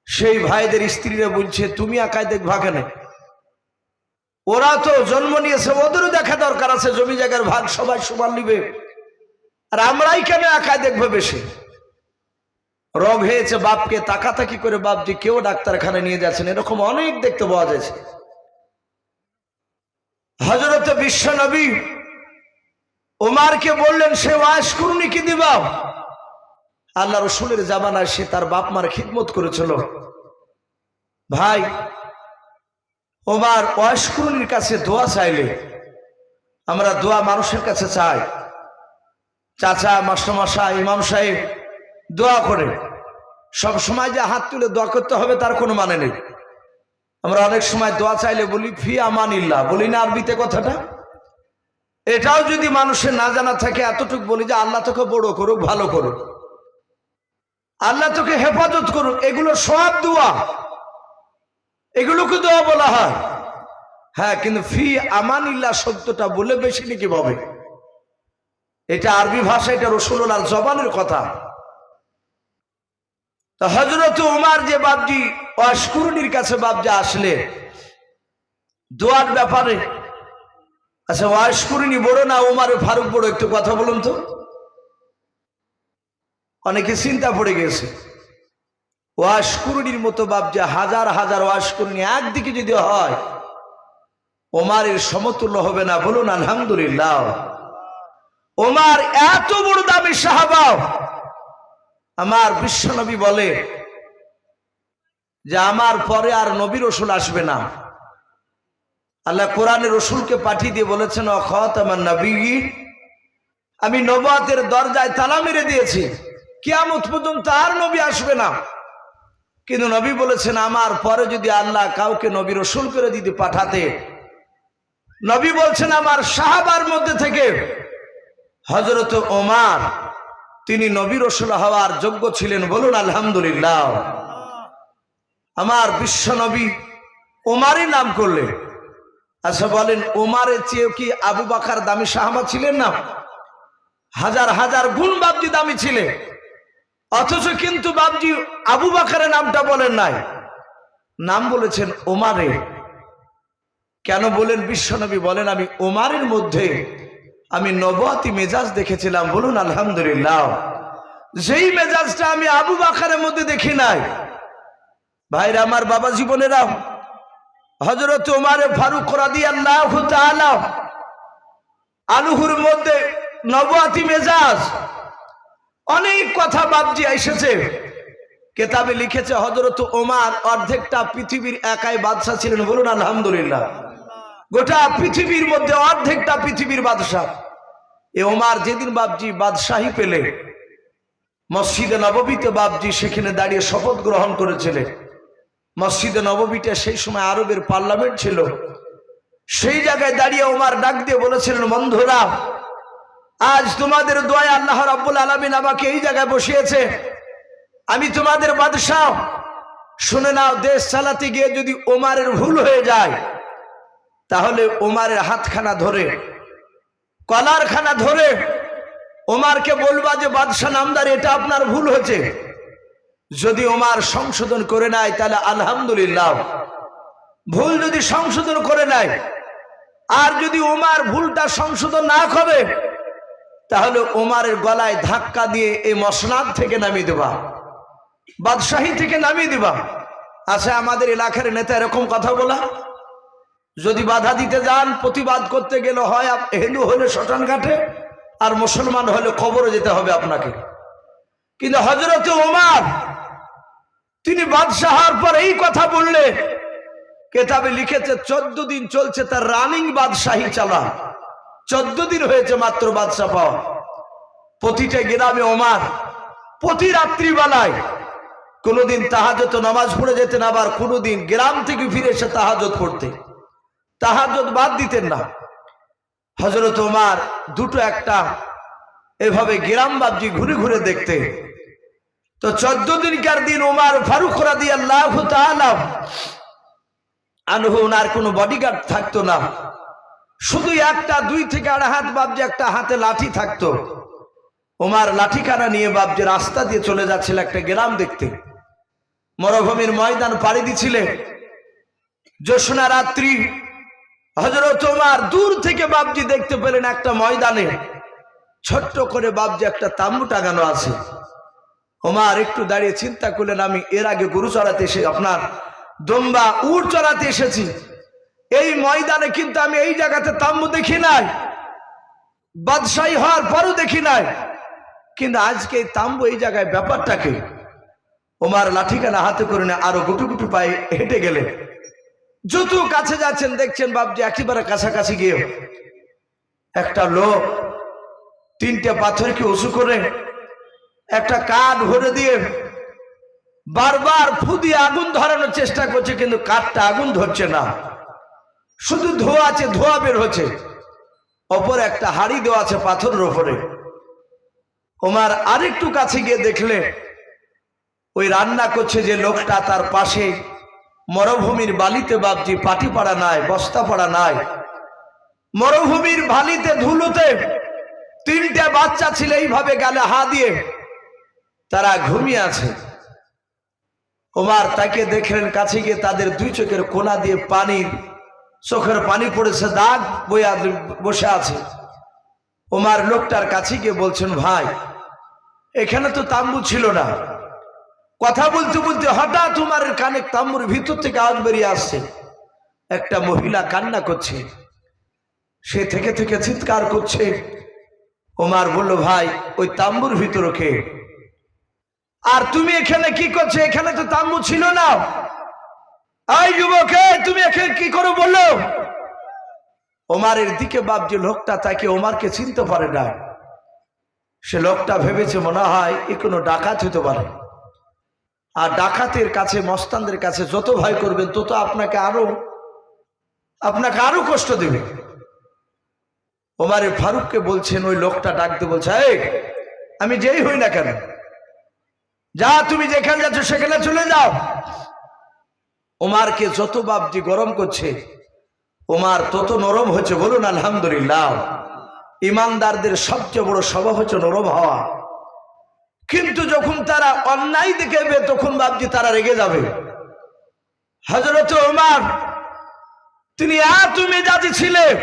সেই ভাইদের স্ত্রীরা বলছে তুমি একাই দেখবা কেন? ওরা তো জন্ম নিয়েছে, ওদেরও দেখা দরকার আছে, জমি জায়গার ভাগ সবাই সমান নিবে, আর আমরাই কেন একাই দেখবো বেশি? রোগ হয়েছে বাপকে তাকাতাকি করে বাপজি কেউ ডাক্তারখানা নিয়ে যাচ্ছেন, এরকম অনেক দেখতে পাওয়া যাচ্ছে। হযরত বিশ্ব নবী ওমরকে বললেন সে ওয়াশ কুরনি কি দিবা? আল্লাহ রসুলের জামানায় সে তার বাপ মার খিদমত করেছিল। ভাই ওমর ওয়াশ কুরনির কাছে দোয়া চাইলে, আমরা দোয়া মানুষের কাছে চাই, চাচা মাস্টারমশাই ইমাম সাহেব দোয়া করে, সব সময় যে হাত তুলে দোয়া করতে হবে তার কোনো মানে নেই। আমরা অনেক সময় দোয়া চাইলে বলি ফি আমানিল্লাহ, বলি না আরবিতে কথাটা? এটাও যদি মানুষের না জানা থাকে এতটুকু বলি যে আল্লাহ তোকে বড় করুক, ভালো করুক, আল্লাহ তোকে হেফাজত করুক, এগুলো সব দোয়া, এগুলোকে দোয়া বলা হয়। হ্যাঁ, কিন্তু ফি আমানিল্লাহ শব্দটা বলে বেশি নাকি ভাবে, এটা আরবি ভাষা, এটা রাসূলুল্লাহর জবানের কথা। তো হযরত ওমর যে বাপজি ওয়াশ কুরনির কাছে বাপজি আসলে দোয়ার ব্যাপারে, আচ্ছা ওয়াশ কুরনি বড় না ওমর ফারুক বড়? একটু কথা বলুন তো। অনেকে চিন্তা পড়ে গেছে, ওয়াশ কুরনির মতো বাপজি হাজার হাজার ওয়াশ কুরনি একদিকে যদি হয়, ওমরের সমতুল্য হবে না। বলুন আলহামদুলিল্লাহ। ওমর এত বড় দামি সাহাবা, আমার বিশ্বনবী বলে যে আমার পরে আর নবী রসুল আসবে না। আল্লাহ কোরআনে রসুলকে পাঠিয়ে দিয়ে বলেছেন খাতামান নবিয়্যিন, আমি নবুয়তের দরজায় তালা মেরে দিয়েছি, কিয়ামত পর্যন্ত আর নবী আসবে না। কিন্তু নবী বলেছেন আমার পরে যদি আল্লাহ কাউকে নবী রসুল করে দিতে পাঠাতে, নবী বলছেন আমার সাহাবার মধ্যে থেকে হযরত ওমর তিনি নবী রসুল হওয়ার যোগ্য ছিলেন। বলুন আলহামদুলিল্লাহ। আমার বিশ্ব নবী ওমরের নাম করলে, আচ্ছা বলেন ওমরের চেয়ে কি আবু বকর দামি সাহাবা ছিলেন না? হাজার হাজার গুণ বাপজি দামি ছিলেন, অথচ কিন্তু বাপজি আবু বকরের নামটা বলেন নাই, নাম বলেছেন ওমরের। কেন বলেন? বিশ্বনবী বলেন আমি ওমরের মধ্যে আমি নবুয়তি মেজাজ দেখেছিলাম। বলুন আলহামদুলিল্লাহ। যেই মেজাজটা আমি আবু বকরের মধ্যে দেখি নাই। ভাইরা আমার, বাবা জীবনেরা, হযরত ওমর ফারুক রাদিয়াল্লাহু তাআলা আনহুর মধ্যে নবুয়তি মেজাজ, অনেক কথা বাপজি এসেছে, কেতাবে লিখেছে হযরত ওমর অর্ধেকটা পৃথিবীর একাই বাদশা ছিলেন। বলুন আলহামদুলিল্লাহ। গোটা পৃথিবীর মধ্যে অর্ধেকটা পৃথিবীর বাদশা। এ ওমর যেদিন বাপজি বাদশাহী পেলে, মসজিদে নববীতে বাপজি সেখানে দাঁড়িয়ে শপথ গ্রহণ করেছিলেন। মসজিদে নববীতে সেই সময় আরবের পার্লামেন্ট ছিল, সেই জায়গায় দাঁড়িয়ে ওমর ডাক দিয়ে বলেছিলেন বন্ধুরা, আজ তোমাদের দোয়ায় আল্লাহ রাব্বুল আলামিন আমাকে এই জায়গায় বসিয়েছে, আমি তোমাদের বাদশাহ। শুনে নাও, দেশ চালাতে গিয়ে যদি ওমরের ভুল হয়ে যায়, তাহলে ওমরের হাতখানা ধরে, কলারখানা ধরে ওমরকে বলবা যে বাদশাহ নামদার, এটা আপনার ভুল হয়েছে। যদি ওমর সংশোধন করে নেয় তাহলে আলহামদুলিল্লাহ, ভুল যদি সংশোধন করে নেয়, আর যদি ওমর ভুলটা সংশোধন না করে, তাহলে ওমরের গলায় ধাক্কা দিয়ে এই মসনাদ থেকে নামিয়ে দেবা, বাদশাহী থেকে নামিয়ে দেবা। আচ্ছা, আমাদের এলাকার নেতা এরকম কথা বলা, যদি বাধা দিতে যান, প্রতিবাদ করতে গেলে হয় হিন্দু হলে শ্মশান ঘাটে, আর মুসলমান হলে কবরে যেতে হবে আপনাকে। কিন্তু হযরত ওমর তিনি বাদশাহ হওয়ার পর এই কথা বললে, কেতাবে লিখেছে 14 দিন চলছে তার রানিং বাদশাহী চালা। 14 দিন হয়েছে মাত্র বাদশাহ পাওয়া। প্রতিটা গ্রামে ওমর প্রতি রাত্রিবেলায় কোনোদিন তাহাজ্জুদ নামাজ পড়ে যেতেন, আবার কোনোদিন গ্রাম থেকে ফিরে এসে তাহাজ্জুদ পড়তে, তাহাজ্জুদ বাদ দিতেন না। হযরত ওমর দুটো একটা এভাবে গ্রাম বাবজি ঘুরে ঘুরে দেখতে। তো 14 দিনকার দিন ওমর ফারুক রাদিয়াল্লাহু তাআলা আনহু, ওনার কোনো বডিগার্ড থাকতো না, শুধু একটা 2 থেকে 2.5 হাত বাবজি একটা হাতে লাঠি থাকতো। ওমর লাঠিখানা নিয়ে বাবজি রাস্তা দিয়ে চলে যাচ্ছিল একটা গ্রাম দেখতে। মরুভূমির ময়দান পাড়ি দিছিলেন, জ্যোৎস্না রাত্রি। হযরত ওমর দূর থেকে বাবজি দেখতে পেলেন একটা ময়দানে ছোট্ট করে বাবজি একটা তাম্বু টাঙানো আছে। ওমর একটু দাঁড়িয়ে চিন্তা করলেন, আমি এর আগে গরু চড়াতে এসে আপনার দম্বা উট চড়াতে এসেছি, এই ময়দানে কিন্তু আমি এই জায়গাতে তাম্বু দেখি নাই, বাদশাহী হওয়ার পরও দেখি নাই, কিন্তু আজকে এই তাম্বু এই জায়গায়, ব্যাপারটা কি? ওমর লাঠিখানা হাতে করে না আরো গুটু গুটু পায়ে হেঁটে গেলে, যত কাছে যাচ্ছেন দেখছেন বাবজি একেবারে কাছাকাছি গিয়ে একটা লোক 3টে পাথরকে উঁচু করে একটা কাঠ ভরে দিয়ে বারবার ফু দিয়ে আগুন ধরানোর চেষ্টা করছে, কিন্তু কাঠটা আগুন ধরছে না, শুধু ধোঁয়া আছে, ধোঁয়া বের হচ্ছে। অপর একটা হাড়ি দেওয়া আছে পাথরের উপরে। ওমর আরেকটু কাছে গিয়ে দেখলে ওই রান্না করছে যে লোকটা, তার পাশে মরুভূমির বালিতে বাবজি পাটি পাড়া নাই, বস্তা পাড়া নাই, মরুভূমির বালিতে ধুলোতে 3টে বাচ্চা ছিল এইভাবে গালে হাত দিয়ে তারা ঘুমিয়ে আছে। ওমর তাকে দেখলেন, কাছে গিয়ে তাদের 2 চোখের কোনা দিয়ে চোখের পানি পড়েছে, দাগ বইয়া বসে আছে। ওমর লোকটার কাছে গিয়ে বলছেন, ভাই এখানে তো তাম্বু ছিল না। কথা বলতে বলতে হঠাৎ উমরের কানে তাম্বুর ভিতর থেকে আওয়াজ বেরিয়ে আসছে, একটা মহিলা কান্না করছে, সে থেকে থেকে চিৎকার করছে। ওমর বলল, ভাই ওই তাম্বুর ভিতরে কে? আর তুমি এখানে কি করছো? এখানে তো তাম্বু ছিল না। এই যুবক, তুমি এখানে কি করে বললো? ওমরের দিকে বাবজি লোকটা তাকে ওমরকে চিনতে পারে না। সে লোকটা ভেবেছে মনে হয় এ কোনো ডাকাত হতে পারে, আর ডাকাতের কাছে, মস্তানদের কাছে যত ভয় করবেন তত আপনাকে আরো কষ্ট দেবে। ওমর ফারুককে বলছেন, ওই লোকটা ডাকতে বলছে, এই আমি যেই হই না কেন, যা তুমি যেখানে যাচ্ছ সেখানে চলে যাও। ওমরকে যত বাবজি গরম করছে, ওমর তত নরম হচ্ছে। বলুন আলহামদুলিল্লাহ। ইমানদারদের সবচেয়ে বড় স্বভাব হচ্ছে নরম হওয়া, কিন্তু যখন তারা অন্যায় দেখবে তখন বাবজি তারা রেগে যাবে। হযরত ওমর তিনি এত মেজাজি ছিলেন,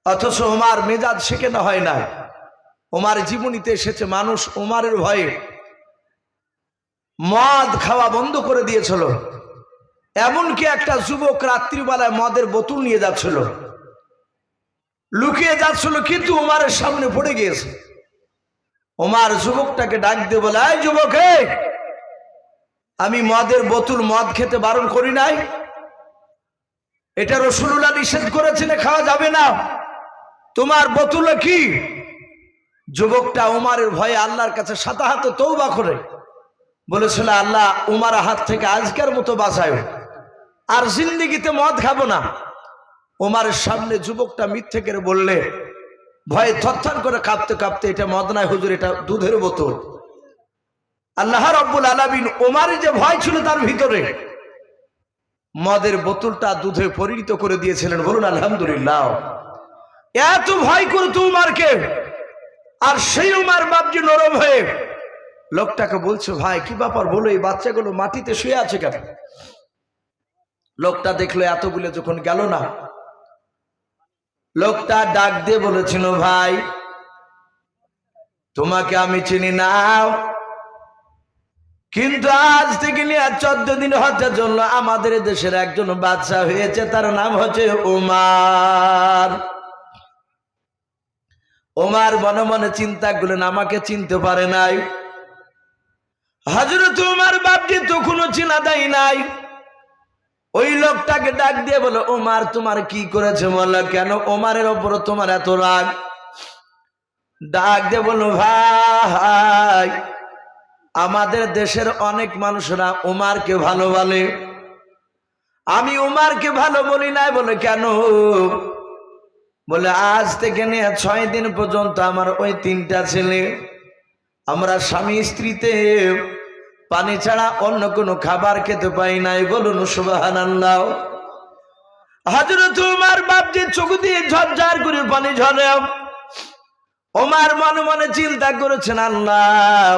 অথচ ওমর মেজাজ শেখানো হয় না। ওমর জীবনীতে এসেছে মানুষ ওমরের ভয়ে মদ খাওয়া বন্ধ করে দিয়েছিল। এমনকি একটা যুবক রাত্রিবেলায় মদের বোতল নিয়ে যাচ্ছিল, লুকিয়ে যাচ্ছিল, কিন্তু ওমরের সামনে পড়ে গিয়েছে। ওমর যুবকটাকে ডাক দিয়ে বলে, এই যুবক, আমি মদের বোতল, মদ খেতে বারণ করি নাই, এটা রাসূলুল্লাহ নিষেধ করেছেন, খাওয়া যাবে না, তোমার বোতলে কি? যুবকটা ওমরের ভয়ে আল্লাহর কাছে শতহাত তওবা করে বলেছিল, আল্লাহ উমার হাত থেকে আজকের মতো বাঁচায়, আর জিন্দেগিতে মদ খাবো না। ওমরের সামনে যুবকটা মিথ্যে করে বললে, ভয়ে থরথর করে কাঁপতে কাঁপতে, এটা মদ নয় হুজুর, এটা দুধের বোতল। আল্লাহ রাব্বুল আলামিন ওমরের যে ভয় ছিল তার ভিতরে মদের বোতলটা দুধে পরিণত করে দিয়েছিলেন। বলুন আলহামদুলিল্লাহ। এত ভয় করতো উমারকে, আর সেই উমার বাপজি নরম হয়ে লোকটাকে বলছে, ভাই কি ব্যাপার বলো, এই বাচ্চাগুলো মাটিতে শুয়ে আছে কেন? লোকটা দেখলো এতগুলো যখন গেল না, লোকটা ডাক দিয়ে বলেছিল, ভাই তোমাকে আমি চিনি না, কিন্তু আজ থেকে নিয়ে 14 দিন হজের জন্য আমাদের দেশের একজন বাদশা হয়েছে, তার নাম হচ্ছে উমার। ওমর মনে মনে চিন্তা করলেন আমাকে চিনতে পারে নাই। হযরত ওমর বাপজি তো কোনো চিনা দেয় নাই। ওই লোকটাকে ডাক দিয়ে বলে ওমর তোমার কি করেছে বলো, কেন ওমরের ওপর তোমার এত রাগ? ডাক দিয়ে বলো ভাই আমাদের দেশের অনেক মানুষরা ওমরকে ভালো বলে, আমি ওমরকে ভালো বলি নাই। বলে কেন? বলে আজ থেকে নিয়ে 6 দিন পর্যন্ত আমার ওই 3টা ছেলে আমরা স্বামী স্ত্রীতে পানি ছাড়া অন্য কোনো খাবার খেতে পাই নাই। বলুন সুবহানাল্লাহ। হযরত ওমর বাপজি চোখ দিয়ে ঝরঝর করে পানি ঝরে। ওমর মনে মনে চিন্তা করেছেন আল্লাহ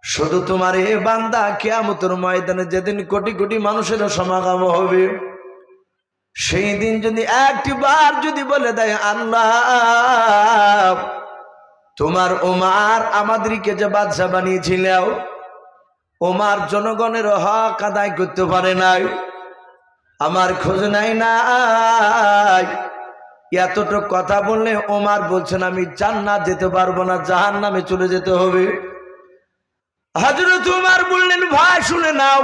শুধু তোমার এ বান্দা কিয়ামতের ময়দানে যেদিন কোটি কোটি মানুষের সমাগম হবে, সেই দিন যদি একটিবার যদি বলে দেয় আল্লাহ তোমার ওমর আমাদেরকে যে বাদশা বানিয়েছিল, ওমর জনগণের হক আদায় করতে পারে নাই, আমার খোঁজ নাই নাই, এতটুকু কথা বললে ওমর বলছেন আমি জান্নাত যেতে পারবো না, জাহান্নামে চলে যেতে হবে। হযরত ওমর বললেন ভাই শুনে নাও,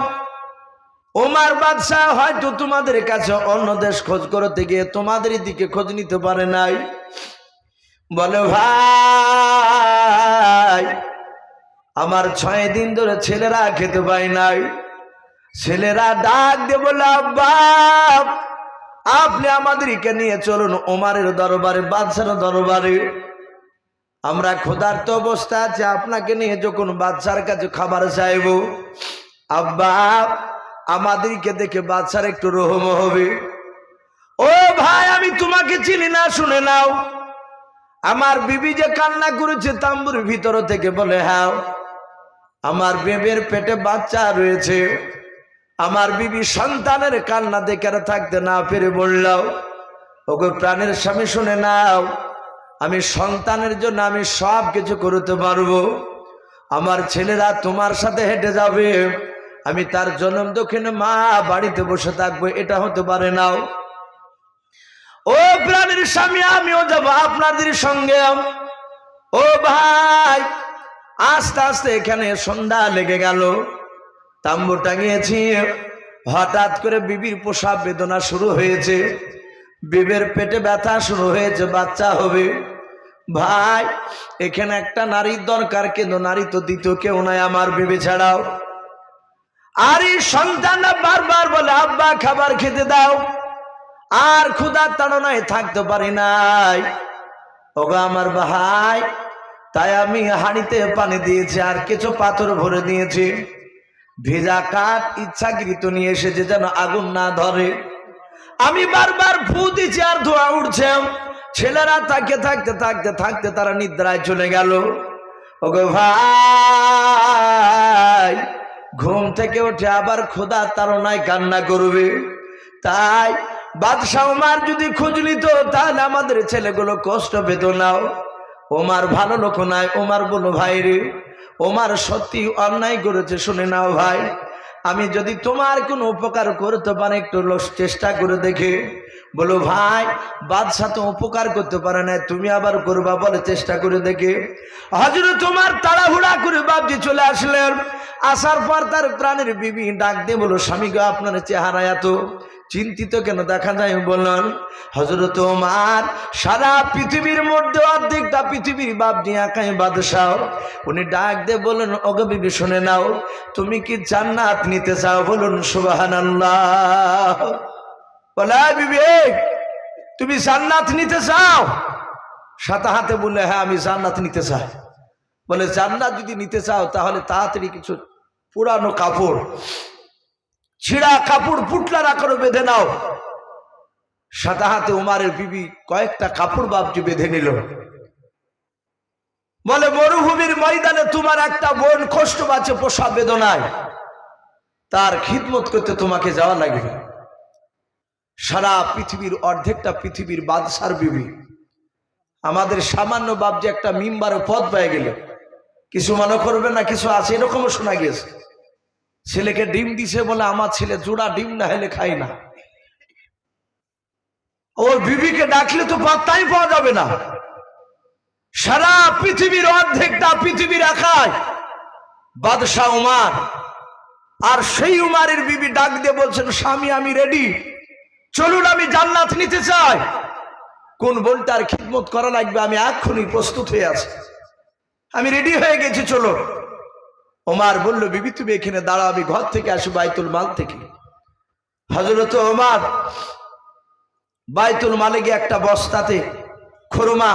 ওমর বাদশাহ হয়তো তোমাদের কাছে অন্য দেশ খোঁজ করতে গিয়ে তোমাদের দিকে খোঁজ নিতে পারে নাই। বলে ভাই আমার 6 দিন ধরে ছেলেরা খেতে পায় নাই। ছেলেরা ডাক দিয়ে বলে আব্বা আপনি আমাদেরকে নিয়ে চলুন ওমরের দরবারে, বাদশার দরবারে, আমরা ক্ষুধার্ত অবস্থা আছে, আপনাকে নিয়ে যখন বাদশার কাছে খাবার চাইব আব্বা আমাদেরকে দেখে বাদশার একটু রহম হবে। ও ভাই আমি তোমাকে চিনি না, শুনে নাও। আমার বিবি যে কান্না করেছে তাম্বুর ভিতর থেকে, বলে হ্যাঁ আমার বেবের পেটে বাচ্চা রয়েছে। আমার বিবি সন্তানের কান্না দেখে থাকতে না পেরে বলল ওগো প্রাণের স্বামী শুনে নাও, আমি সন্তানের জন্য আমি সব কিছু করতে পারবো। আমার ছেলেরা তোমার সাথে হেঁটে যাবে, আমি তার জন্ম দক্ষিণে মা বাড়িতে বসে থাকবো, এটা হতে পারে না। ও প্রাণের স্বামী আমিও যাব আপনাদের সঙ্গে। ও ভাই আস্তে আস্তে এখানে সন্ধ্যা লেগে গেল, তাম্বু টাঙিয়েছি, হঠাৎ করে বিবির প্রসব বেদনা শুরু হয়েছে, বিবির পেটে ব্যথা শুরু হয়েছে, বাচ্চা হবে। ভাই এখানে একটা নারীর দরকার, কিন্তু নারী তো দ্বিতীয় কেউ নাই আমার বিবি ছাড়াও। আর এই সন্তানরা বারবার বলে আব্বা খাবার খেতে দাও, আর ক্ষুধার তাড়নায় থাকতে পারি নাই। ওগো আমার ভাই তাই আমি হাঁড়িতে পানি দিয়েছি আর কিছু পাথর ভরে দিয়েছি, ভেজা কাঠ ইচ্ছাকৃত নিয়ে এসেছে যেন আগুন না ধরে। আমি বারবার ফু দিচ্ছি আর ধোঁয়া উঠছে। ছেলেরা তাকে থাকতে থাকতে থাকতে তারা নিদ্রায় চলে গেল। ওগো ভাই ঘুম থেকে উঠে আবার খোদা তাড়নায় কান্না করবে। তাই বাদশাহ ওমর যদি খোঁজ নিত তাহলে আমাদের ছেলেগুলো কষ্ট পেত না। ওমর ভালো লোক নাই। ওমর বলো ভাই রে ওমর সত্যি অন্যায় করেছে, শুনে নাও ভাই, আমি যদি তোমার কোনো উপকার করতে পারে একটু চেষ্টা করে দেখে। বলো ভাই বাদশাহ তো উপকার করতে পারে না, তুমি আবার করবা, বলে চেষ্টা করে দেখে। হযরত তোমার তাড়াহুড়া করে বাপজি চলে আসলেন। আসার পর তার প্রাণের বিবি ডাক দিয়ে বলো স্বামী গো আপনার চেহারা এত চিন্তিত কেন দেখা যায় বলুন? হযরত ওমর সারা পৃথিবীর মধ্যে অর্ধেকটা পৃথিবীর বাপজি একাই বাদশাহ। উনি ডাক দিয়ে বলেন ওগো বিবি শুনে নাও, তুমি কি জান্নাত নিতে চাও? বলুন সুবহানাল্লাহ। বলে বিবি তুমি জান্নাত নিতে চাও? সাথে হাতে বললে হ্যাঁ আমি জান্নাত নিতে চাই। বলে জান্নাত যদি নিতে চাও তাহলে তাড়াতাড়ি কিছু পুরানো কাপড়, ছিঁড়া কাপড় পুটলার আকারে বেঁধে নাও। সাথে হাতে উমারের বিবি কয়েকটা কাপড় বাপজি বেঁধে নিল। বলে মরুভূমির ময়দানে তোমার একটা বোন কষ্ট পাচ্ছে প্রসব বেদনায়, তার খিদমত করতে তোমাকে যাওয়া লাগবে। সারা পৃথিবীর অর্ধেকটা পৃথিবীর বাদশার বিবি, আমাদের সামান্য বাপজি একটা মিম্বারে পদ পেয়ে গেল, কিছু মনে করবে না কিছু আছে, এরকমও শোনা গেছে। ছেলেকে ডিম দিছে বলে আমার ছেলে জোড়া ডিম না হলে খাই না। ওর বিবিকে ডাকলে তো পাত্তাই পাওয়া যাবে না। সারা পৃথিবীর অর্ধেকটা পৃথিবী রাখায় বাদশাহ উমার। আর সেই উমারের বিবি ডাক দিয়ে বলছেন, স্বামী আমি রেডি, চলুন আমি জান্নাত নিতে চাই। কোন বোনটার খিদমত করা লাগবে, আমি এক্ষুনি প্রস্তুত হয়ে আছি, আমি রেডি হয়ে গেছি, চলো। ওমর বলল, বিবি তুমি এখানে দাঁড়াও, আমি ঘর থেকে আসি বাইতুল মাল থেকে। হযরত ওমর বাইতুল মালে গিয়ে একটা বস্তাতে খুরমা,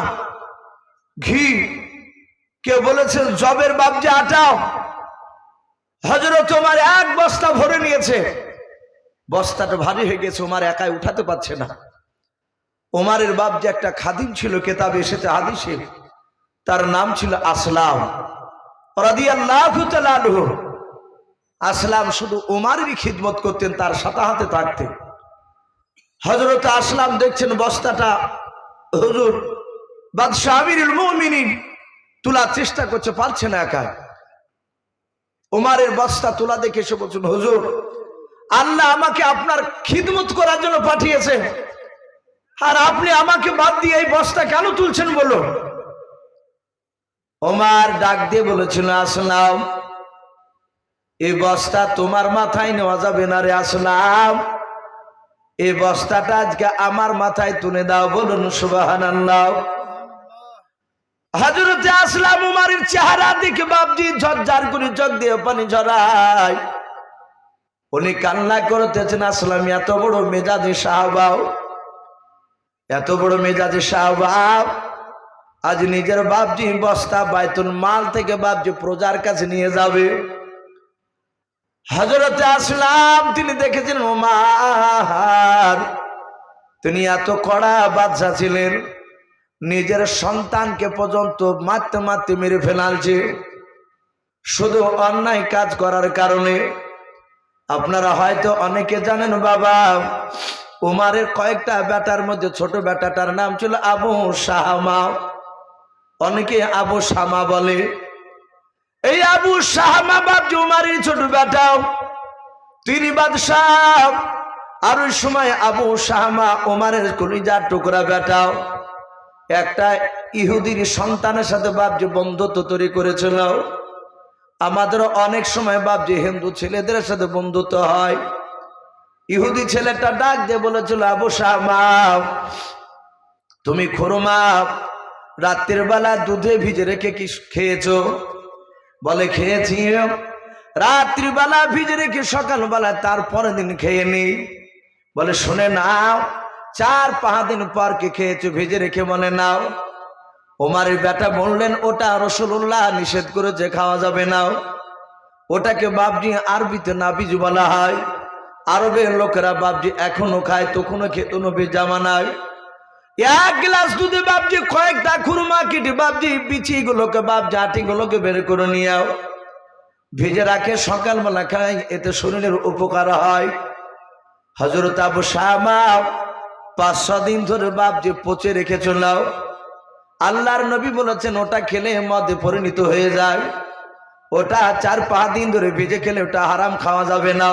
ঘি, কেউ বলেছেন জবের বাবজি আটাও, হযরত ওমর এক বস্তা ভরে নিয়েছে। বস্তাটা ভারী হয়ে গেছে, ওমর একাই উঠাতে পারছে না। ওমরের বাপ যে একটা খাদিম ছিল, কেতাবে এসেছে হাদিসে, তার নাম ছিল আসলাম রাদিয়াল্লাহু তাআলা আনহু। আসলাম শুধু ওমরেরই খিদমত করতেন, তার সাথে হাতে থাকতেন। হযরত আসলাম দেখছেন বস্তাটা হুজুর বাদশাহ আমিরুল মুমিনিন তোলার চেষ্টা করছে, পারছে না একা। ওমরের বস্তা তোলা দেখে এসে বলছেন, হুজুর আল্লাহ আমাকে আপনার খিদমত করার জন্য পাঠিয়েছে, আর আপনি আমাকে বাদ দিয়ে এই বস্তা কেন তুলছেন বলো। ওমর ডাক দিয়ে বলেছিল, আসলাম এই বস্তা তোমার মাথায় নেওয়া যাবে না রে আসলাম, এই বস্তাটা আজকে আমার মাথায় তুলে দাও, বলুন সুবহানাল্লাহ। হযরতে আসলাম উমারের চেহারা দেখে বাপজি ঝরঝর করে চোখ দিয়ে পানি ঝরায়। উনি কান্না করতেছেন, আসলাম এত বড় মেজাজে সাহাবা, এত বড় মেজাজে সাহাবা, আজ নিজের বাপজি বস্তা বাইতুল মাল থেকে বাপজি প্রজার কাছে নিয়ে যাবে। হযরতে আসলাম তিনি দেখেছেন ওমর তিনি এত কড়া বাদশা ছিলেন, নিজের সন্তানকে পর্যন্ত মারতে মারতে মেরে ফেলালছে, শুধু অন্যায় কাজ করার কারণে। আপনারা হয়তো অনেকে জানেন বাবা, উমারের কয়েকটা বেটার মধ্যে ছোট বেটাটার নাম ছিল আবু শাহামা, অনেকে আবু শামা বলে। এই আবু শাহামা বাপজি উমারের ছোট বেটাও, তিনি বাদশাহ। আর ওই সময় আবু শাহামা উমারের কলিজার টুকরা বেটাও, একটা ইহুদির সন্তানের সাথে বাপজি বন্ধুত্ব তৈরি করেছিল। আমাদের অনেক সময় বাপজি হিন্দু ছেলেদের সাথে বন্ধুত্ব হয়। ইহুদি ছেলেটা ডাক দিয়ে বলেছিল, আবু শাহামা তুমি খুরমা রাতের বেলা দুধে ভিজে রেখে কি খেয়েছো? বলে খেয়েছি। রাত্রিবেলা ভিজে রেখে সকালবেলা তারপরের দিন খেয়ে নি। বলে শুনে নাও, 4-5 দিন পর কি খেয়েছো ভিজে রেখে? বলে নাও। ওমরের বেটা বললেন, ওটা রাসূলুল্লাহ নিষেধ করেছে, খাওয়া যাবে না। ওটাকে বাপজি আরবিতে নাবিজ বলা হয়। আরবের লোকেরা বাপজি এখনো খায়, তখনও খেত নবী জামানায়। 1 গ্লাস দুধে বাপজি কয়েকটা খুরমা কেটে বাপজি বিচিগুলোকে বাপজি আটিগুলোকে বের করে নিয়ে ভিজে রাখে, সকালবেলা খায়, এতে শরীরের উপকার হয়। হযরত আবু শামা 5-6 দিন ধরে বাপজি পচে রেখেছিল। আল্লাহর নবী বলেছেন ওটা খেলে মদে পরিণত হয়ে যায়, ওটা 4-5 দিন ধরে ভিজে খেলে ওটা হারাম, খাওয়া যাবে না।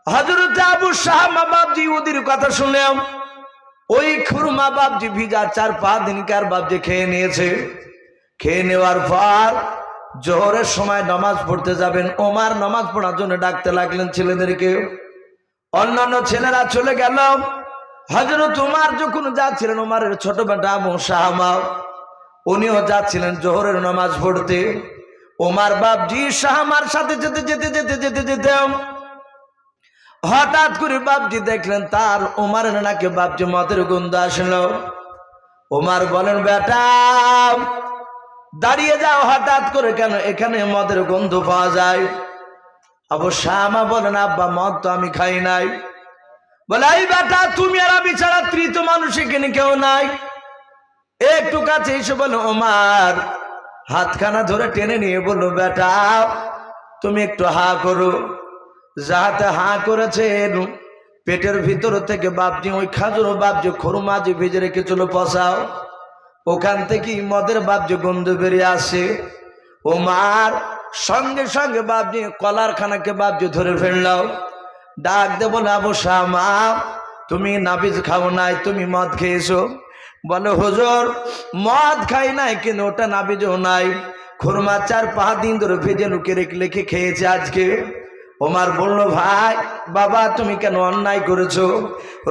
হযরত আবু শামা বাপজি ওদের কথা শুনলাম, ওই খুরমা বাপজি ভিজা 4-5 দিনকার বাপজি খেয়ে নিয়েছে। খেয়ে নেওয়ার পর জোহরের সময় নামাজ পড়তে যাবেন, ওমর নামাজ পড়ার জন্য ডাকতে লাগলেন ছেলেদেরকে। অন্যান্য ছেলেরা চলে গেল। হযরত ওমর যখন যাচ্ছিলেন, ওমরের ছোট বেটা আবু শামা উনিও যাচ্ছিলেন জোহরের নামাজ পড়তে। ওমর বাপজি শামার সাথে যেতে যেতে যেতে যেতে যেতে হঠাৎ করে বাপজি দেখলেন তার ওমরের নাকে বাপজি মদের গন্ধ আসলো। ওমর বলেন, বেটা দাঁড়িয়ে যাও, হঠাৎ করে কেন এখানে মদের গন্ধ পাওয়া যায়? আবু শামা বলেন, আব্বা মদ তো আমি খাই নাই। বলে, এই বেটা তুমি আর আমি ছাড়া তৃতীয় মানুষ এখানে কেউ নাই। একটু কাছে এসে বলো, ওমর হাতখানা ধরে টেনে নিয়ে বললো, বেটা তুমি একটু হা করো। যাহাতে হা করেছেন, পেটের ভিতর থেকে বাপজি ওই খাজুর বাপজি খুরমা যে ভেজে রেখেছিল পচাও, ওখান থেকে মদের বাপজি গন্ধ বেরিয়ে আসে। ওমর সঙ্গে সঙ্গে বাপজি কলার খানাকে বাপজি ধরে ফেললাও। ডাক দে বলে, আবু শামা তুমি নাবিজ খাও নাই, তুমি মদ খেয়েছো। বলে হুজুর মদ খাই নাই, কিন্তু ওটা নাবিজও নাই, খুরমা 4-5 দিন ধরে ভেজে লুকে রেখে খেয়েছে আজকে। ওমর বলল ভাই বাবা তুমি কেন অন্যায় করেছো?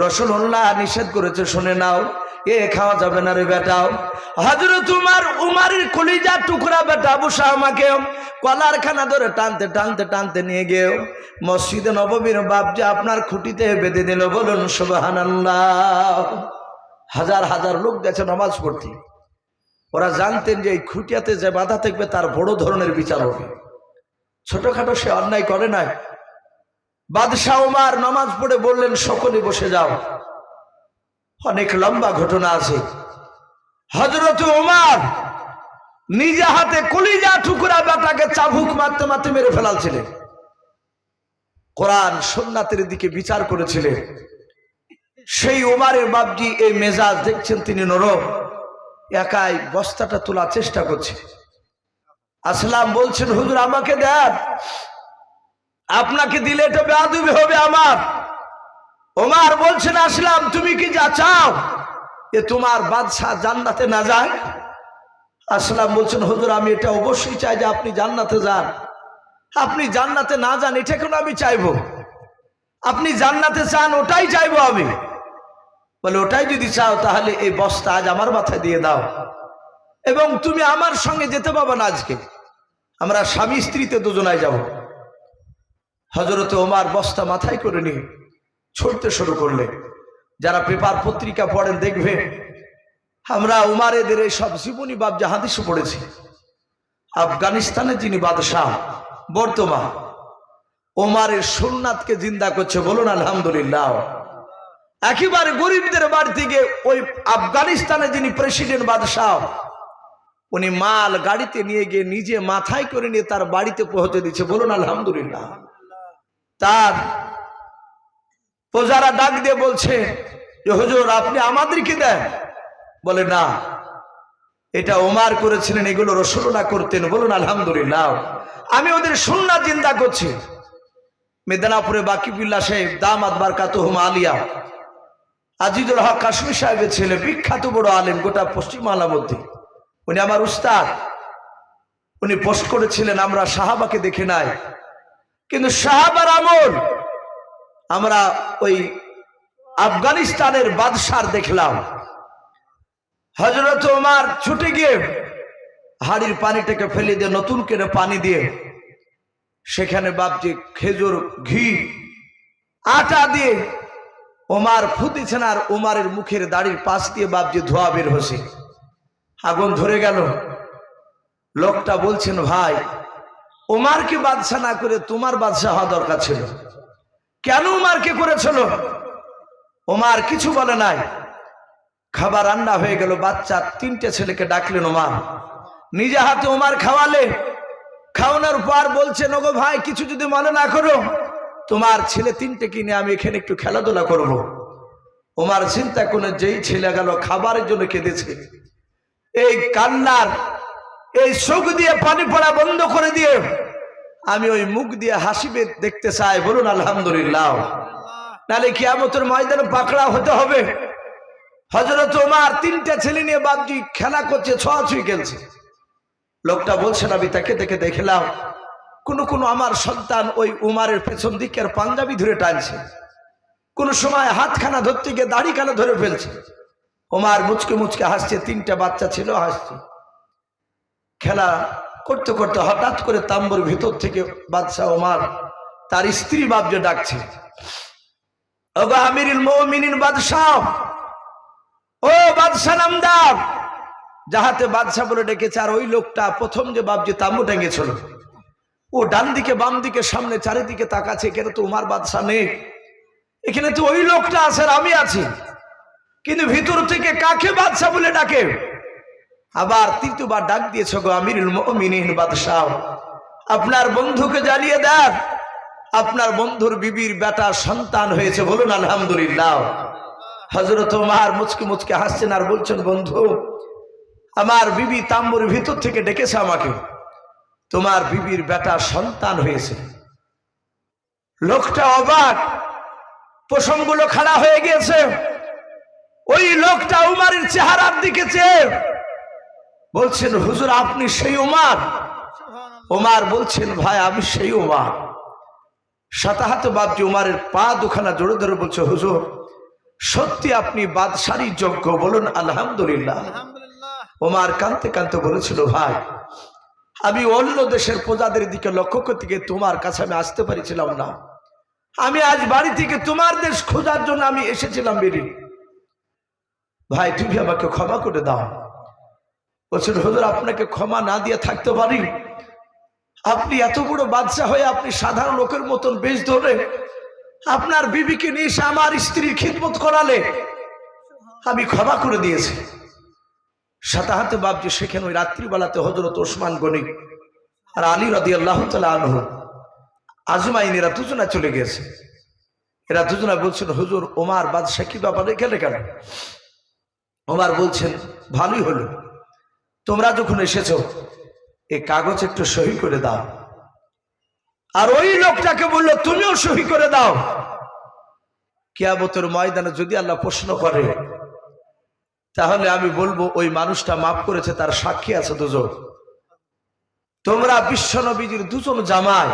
রাসূলুল্লাহ নিষেধ করেছে, শুনে নাও, এ খাওয়া যাবে না রে বেটাও। হযরত উমরের কলিজা টুকরা বেটা আবু শামাকে কলার খানা ধরে টানতে টানতে টানতে নিয়ে গিয়ে মসজিদে নববীর বাপ যে আপনার খুঁটিতে বেঁধে দিল। বলুন সুবহানাল্লাহ। হাজার হাজার লোক গেছে নামাজ পড়তে, ওরা জানতেন যে এই খুঁটিয়াতে যে বাধা থাকবে তার বড় ধরনের বিচার হবে। ছোটখাটো সে অন্যায় করে নাই। বাদশাহ ওমর নামাজ পড়ে বললেন সকলে বসে যাও। অনেক লম্বা ঘটনা আছে। হযরত ওমর নিজে হাতে কলিজা টুকরা বেটাকে চাবুক মারতে মারতে মেরে ফেলালছিলেন। কোরআন সুন্নাতের দিকে বিচার করেছিলেন। সেই ওমরের বাপজি এই মেজাজ দেখছেন তিনি নরম, একাই বস্তাটা তোলার চেষ্টা করছে। আসলাম বলছেন হুজুর আমাকে দেন, আপনাকে দিলে এটা বেয়াদবি হবে আমার। ওমর বলছেন আসলাম তুমি কি যা চাও যে তোমার বাদশা জান্নাতে না যায়? আসলাম বলছেন হুজুর আমি এটা অবশ্যই চাই যে আপনি জান্নাতে যান। আপনি জান্নাতে না যান এটা কেন আমি চাইবো? আপনি জান্নাতে চান ওটাই চাইবো আমি। বলে ওটাই যদি চাও তাহলে এই বস্তা আজ আমার মাথায় দিয়ে দাও, এবং তুমি আমার সঙ্গে যেতে পারবে না আজকে, আমরা স্বামী স্ত্রীতে দুজনায় যাব। হযরত ওমর বস্তা মাথায় করে নিয়ে ছুটতে শুরু করলে। যারা পেপার পত্রিকা পড়েন দেখবে আমরা উমারেদের এই সব জীবনী বাব হাদিসে পড়েছি। আফগানিস্তানের যিনি বাদশাহ বর্তমান, ওমরের সুন্নাতকে জিন্দা করছে, বলুন আলহামদুলিল্লাহ। একেবারে গরিবদের বাড়ি থেকে ওই আফগানিস্তানে যিনি প্রেসিডেন্ট বাদশাহ, উনি মাল গাড়িতে নিয়ে গিয়ে নিজে মাথায় করে নিয়ে তার বাড়িতে পৌঁছে দিচ্ছে, বলুন আলহামদুলিল্লাহ। তার প্রজারা ডাক দিয়ে বলছে যে হুজুর আপনি আমাদেরকে দেন। বলে না, এটা ওমর করেছিলেন, এগুলো রাসূলুল্লাহ করতেন, বলুন আলহামদুলিল্লাহ। আমি ওদের সুন্নাত জিন্দা করছি। মেদিনীপুরে বাকিবুল্লাহ সাহেব দামাত বারকাতুহুম আলিয়া, আজিজুল হক কাশ্মীর সাহেবের ছেলে, বিখ্যাত বড় আলেম গোটা পশ্চিমবাংলার মধ্যে, উনি আমার উস্তাদ। উনি পোস্ট করেছিলেন আমরা সাহাবাকে দেখে নাই, কিন্তু সাহাবার আমল আমরা ওই আফগানিস্তানের বাদশার দেখলাম। হযরত ওমর ছুটে গিয়ে হাড়ির পানিটাকে ফেলে দিয়ে নতুন করে পানি দিয়ে সেখানে বাপজি খেজুর ঘি আটা দিয়ে ওমর ফুদিছেন, আর ওমরের মুখের দাড়ির পাশ দিয়ে বাপজি ধোয়া বের হচ্ছে। আগুন ধরে গেল। লোকটা বলছেন ভাই ওমরকে বাদশা না করে তোমার বাদশা হওয়া দরকার ছিল, কেন ওমরকে করেছিল? ওমর কিছু বলে নাই। খাবার রান্না হয়ে গেল, বাচ্চা 3টে ছেলেকে ডাকলেন ওমর, নিজে হাতে ওমর খাওয়ালে। খাওয়ানোর পর বলছেন ওগো ভাই কিছু যদি মনে না করো, তোমার ছেলে 3টে কিনে আমি এখানে একটু খেলাধুলা করব। ওমর চিন্তা করে যেই ছেলে গেল খাবারের জন্য কেঁদেছে, এই কান্নার এই চোখ দিয়ে পানি পড়া বন্ধ করে দিয়ে আমি ওই মুখ দিয়ে হাসিবে দেখতে চাই, বলুন আলহামদুলিল্লাহ। নালে কিয়ামতের ময়দানে পাকড়া হতে হবে। হযরত ওমর 3টে ছেলে নিয়ে বাপজি খেলা করছে, ছোঁয়াছুঁই খেলছে। লোকটা বলছেন আমি তাকে দেখে দেখলাম কোন কোন আমার সন্তান ওই উমারের পেছন দিকের পাঞ্জাবি ধরে টানছে, কোন সময় হাতখানা ধরতে গিয়ে দাড়িখানা ধরে ফেলছে। ওমর মুচকে মুচকে হাসছে, 3টে বাচ্চা ছিল হাসছে। খেলা করতে করতে হঠাৎ করে তাম্বুর ভিতর থেকে বাদশাহ ওমর তার স্ত্রী বাপজে ডাকছে, ওগো আমিরুল মুমিনিন বাদশাহ, ও বাদশাহ নামদার। যাহাতে বাদশাহ বলে ডেকেছে। আর ওই লোকটা প্রথম যে বাপজি তাম্বু টেঙ্গেছিল, ও ডান দিকে বাম দিকে সামনে চারিদিকে তাকাচ্ছে, এখানে তো উমার বাদশাহ নেই, এখানে তো ওই লোকটা আছে আর আমি আছি, কিন্তু ভিতর থেকে কাকে বাদশাহ বলে ডাকে? আবার 3বার ডাক দিয়েছে, গো আমিরুল মুমিনিন বাদশাহ, আপনার বন্ধুকে জানিয়ে দেন আপনার বন্ধুর বিবির বেটা সন্তান হয়েছে, বলুন আলহামদুলিল্লাহ। হযরত ওমর মুচকে মুচকে হাসছেন আর বলছেন, বন্ধু আমার বিবি তাম্বুর ভিতর থেকে ডেকেছে আমাকে, তোমার বিবির বেটা সন্তান হয়েছে। লোকটা অবাক, প্রসঙ্গগুলো খাড়া হয়ে গিয়েছে। ওই লোকটা উমারের চেহারার দিকে চেয়ে বলছেন, হুজুর আপনি সেই উমার? উমার বলছেন, ভাই আমি সেই উমার। শতাহত বাপজি উমারের পা দুখানা জোরে ধরে বলছে, হুজুর সত্যি আপনি বাদশাহী যোগ্য, বলুন আলহামদুলিল্লাহ। উমার কাঁদতে কাঁদতে বলেছিল, ভাই আমি অন্য দেশের প্রজাদের দিকে লক্ষ্য করতে গিয়ে তোমার কাছে আমি আসতে পারছিলাম না। আমি আজ বাড়ি থেকে তোমার দেশ খোঁজার জন্য আমি এসেছিলাম বেরি। ভাই তুমি আমাকে ক্ষমা করে দাও। বলছেন, হুজুর আপনাকে ক্ষমা না দিয়ে থাকতে পারি? আপনি এত বড় বাদশা হয়ে আপনি সাধারণ লোকের মতন বেশ ধরে আপনার বিবিকে নিয়ে এসে আমার স্ত্রীর খিদমত করালে, আমি ক্ষমা করে দিয়েছি। শতাহতে বাপজি সেখানে ওই রাত্রিবেলাতে হযরত ওসমান গনি আর আলী রাদিয়াল্লাহু তাআলা আনহু আজমাইন এরা দুজনা চলে গেছে। এরা দুজনা বলছেন, হুজুর ওমর বাদশা কি ব্যাপারে গেলে কেন? ওমর বলছেন, ভালোই হলো, তোমরা যখন এসেছো এই কাগজ একটু সহি করে দাও। আর ওই লোকটাকে বললো, তুমিও সহি করে দাও। কিয়ামতের ময়দানে যদি আল্লাহ প্রশ্ন করে, তাহলে আমি বলবো ওই মানুষটা মাফ করেছে, তার সাক্ষী আছে দুজন। তোমরা বিশ্বনবীজির দুজন জামাই,